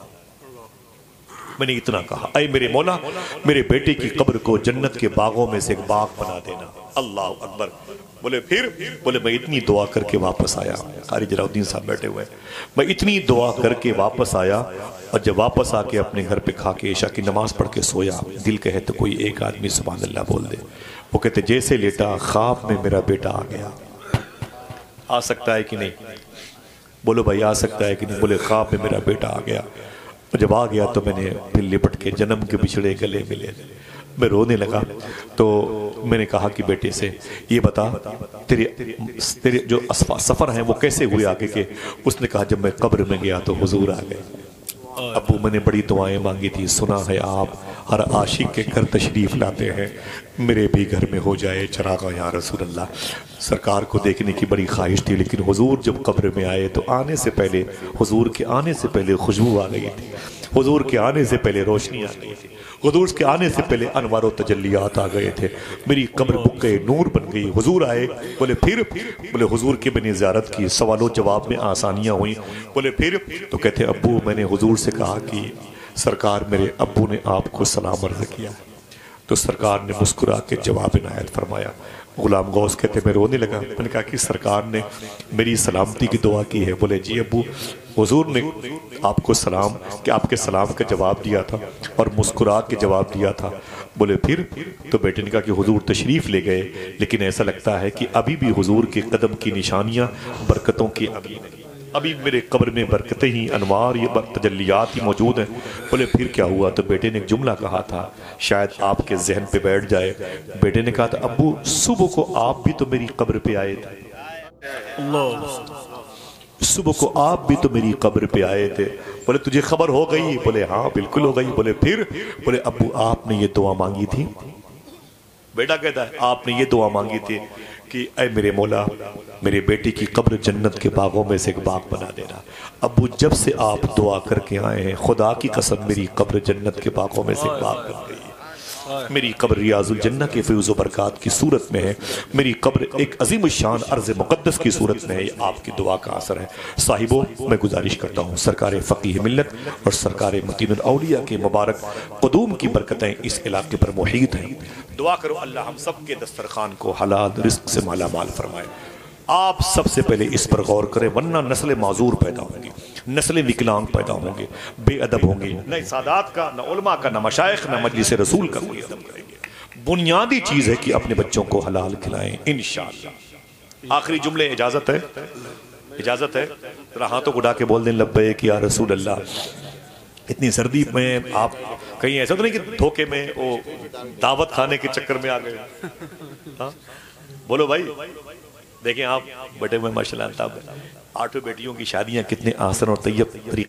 मैंने इतना कहा, ऐ मेरे मौला, मेरे बेटे की कब्र को जन्नत के बागों में से एक बाग बना देना। अल्लाह अकबर। बोले फिर? बोले मैं इतनी दुआ करके वापस आया। कारी जलाउद्दीन साहब बैठे हुए, मैं इतनी दुआ करके वापस आया, और जब वापस आके अपने घर पे खा के ईशा की नमाज पढ़ के सोया, दिल कहे तो कोई एक आदमी सुभान अल्लाह बोल दे। वो कहते जैसे लेटा ख्वाब में मेरा बेटा आ गया। आ सकता है कि नहीं? बोलो भाई आ सकता है कि नहीं? बोले ख्वाब में मेरा बेटा आ गया। जब आ गया तो मैंने फिर लिपट के जन्म के बिछड़े गले मिले, मैं रोने लगा। तो मैंने कहा कि बेटे से ये बता तेरे जो सफ़र हैं वो कैसे हुए आगे के? उसने कहा जब मैं कब्र में गया तो हुजूर आ गए। अब्बू मैंने बड़ी दुआएं मांगी थी, सुना है आप हर आशिक के घर तशरीफ़ लाते हैं, मेरे भी घर में हो जाए चरागा या रसूल अल्लाह। सरकार को देखने की बड़ी ख्वाहिश थी, लेकिन हुजूर जब कब्र में आए तो आने से पहले, हुजूर के आने से पहले खुशबू आ गई थी, हुजूर के आने से पहले रोशनी आ गई थी, हुजूर के आने से पहले अनवार और तजल्लियात आ गए थे। मेरी कब्र बुक्के नूर बन गई। हुजूर आए। बोले फिर? बोले हुजूर की मैंने ज़ियारत की, सवालों जवाब में आसानियाँ हुई। बोले फिर? तो कहते अब्बू मैंने हुजूर से कहा कि सरकार मेरे अब्बू ने आपको सलाम अर्ज़ किया। तो सरकार ने मुस्कुरा के जवाब इनायत फरमाया। गुलाम गौस कहते मैं रोने लगा। मैंने कहा कि सरकार ने मेरी सलामती की दुआ की है। बोले जी अब्बू, हुजूर ने आपको सलाम कि आपके सलाम का जवाब दिया था और मुस्कुरा के जवाब दिया था। बोले फिर? तो बेटे ने कहा कि हुजूर तशरीफ़ ले गए, लेकिन ऐसा लगता है कि अभी भी हुजूर के कदम की निशानियाँ बरकतों की अभी मेरे कब्र में बरकतें ही, अनवार, ये तजल्लियात ही मौजूद हैं। बोले फिर क्या हुआ? तो बेटे ने एक जुमला कहा था, शायद आपके जहन पे बैठ जाए। बेटे ने कहा था अब्बू सुबह को आप भी तो मेरी कब्र पे आए थे, सुबह को आप भी तो मेरी कब्र पे आए थे। बोले तुझे खबर हो गई? बोले हाँ बिल्कुल हो गई। बोले फिर? बोले अब्बू आपने ये दुआ मांगी थी। बेटा कहता है आपने ये दुआ मांगी थी कि ऐ मेरे मौला, मेरे बेटे की कब्र जन्नत के बागों में से एक बाग बना देना। अब्बू जब से आप दुआ करके आए हैं, खुदा की कसम मेरी कब्र जन्नत के बागों में से एक बाग बन गई है। मेरी कब्र रियाजुल जन्नह के फैज़ व बरक़ात की सूरत में है। मेरी कब्र एक अजीम शान अर्ज़ मुक़द्दस की सूरत में है। ये आपकी दुआ का असर है। साहिबों, मैं गुजारिश करता हूँ सरकार फ़क़ीह मिल्लत और सरकार मतीनुल औलिया के मुबारक क़ुदूम की बरकतें इस इलाके पर मुहीत हैं। दुआ करो अल्लाह हम सब के दस्तरखान को हलाल रिज़्क़ से माला माल फरमाए। आप सबसे पहले इस पर गौर करें, वरना नस्ल माजूर पैदा होंगी, नस्लें विकलांग पैदा होंगे, बेअदब होंगे। न सादात का, न उलमा का, न मशाइख, न मजलिस रसूल का कोई अदब करेंगे। बुनियादी चीज़ है कि अपने बच्चों को हलाल खिलाएं इंशाअल्लाह। आखिरी जुमले इजाज़त है, इजाज़त है। जरा हाथों को उठा के बोल दें लब्बैक या रसूल अल्लाह। इतनी सर्दी में आप कहीं ऐसा तो नहीं कि धोखे में वो दावत खाने के चक्कर में आ गए। हाँ बोलो भाई, देखें आप बटे में माशाल्लाह, 8 बेटियों की शादियां कितने आसान और तैयब तरीके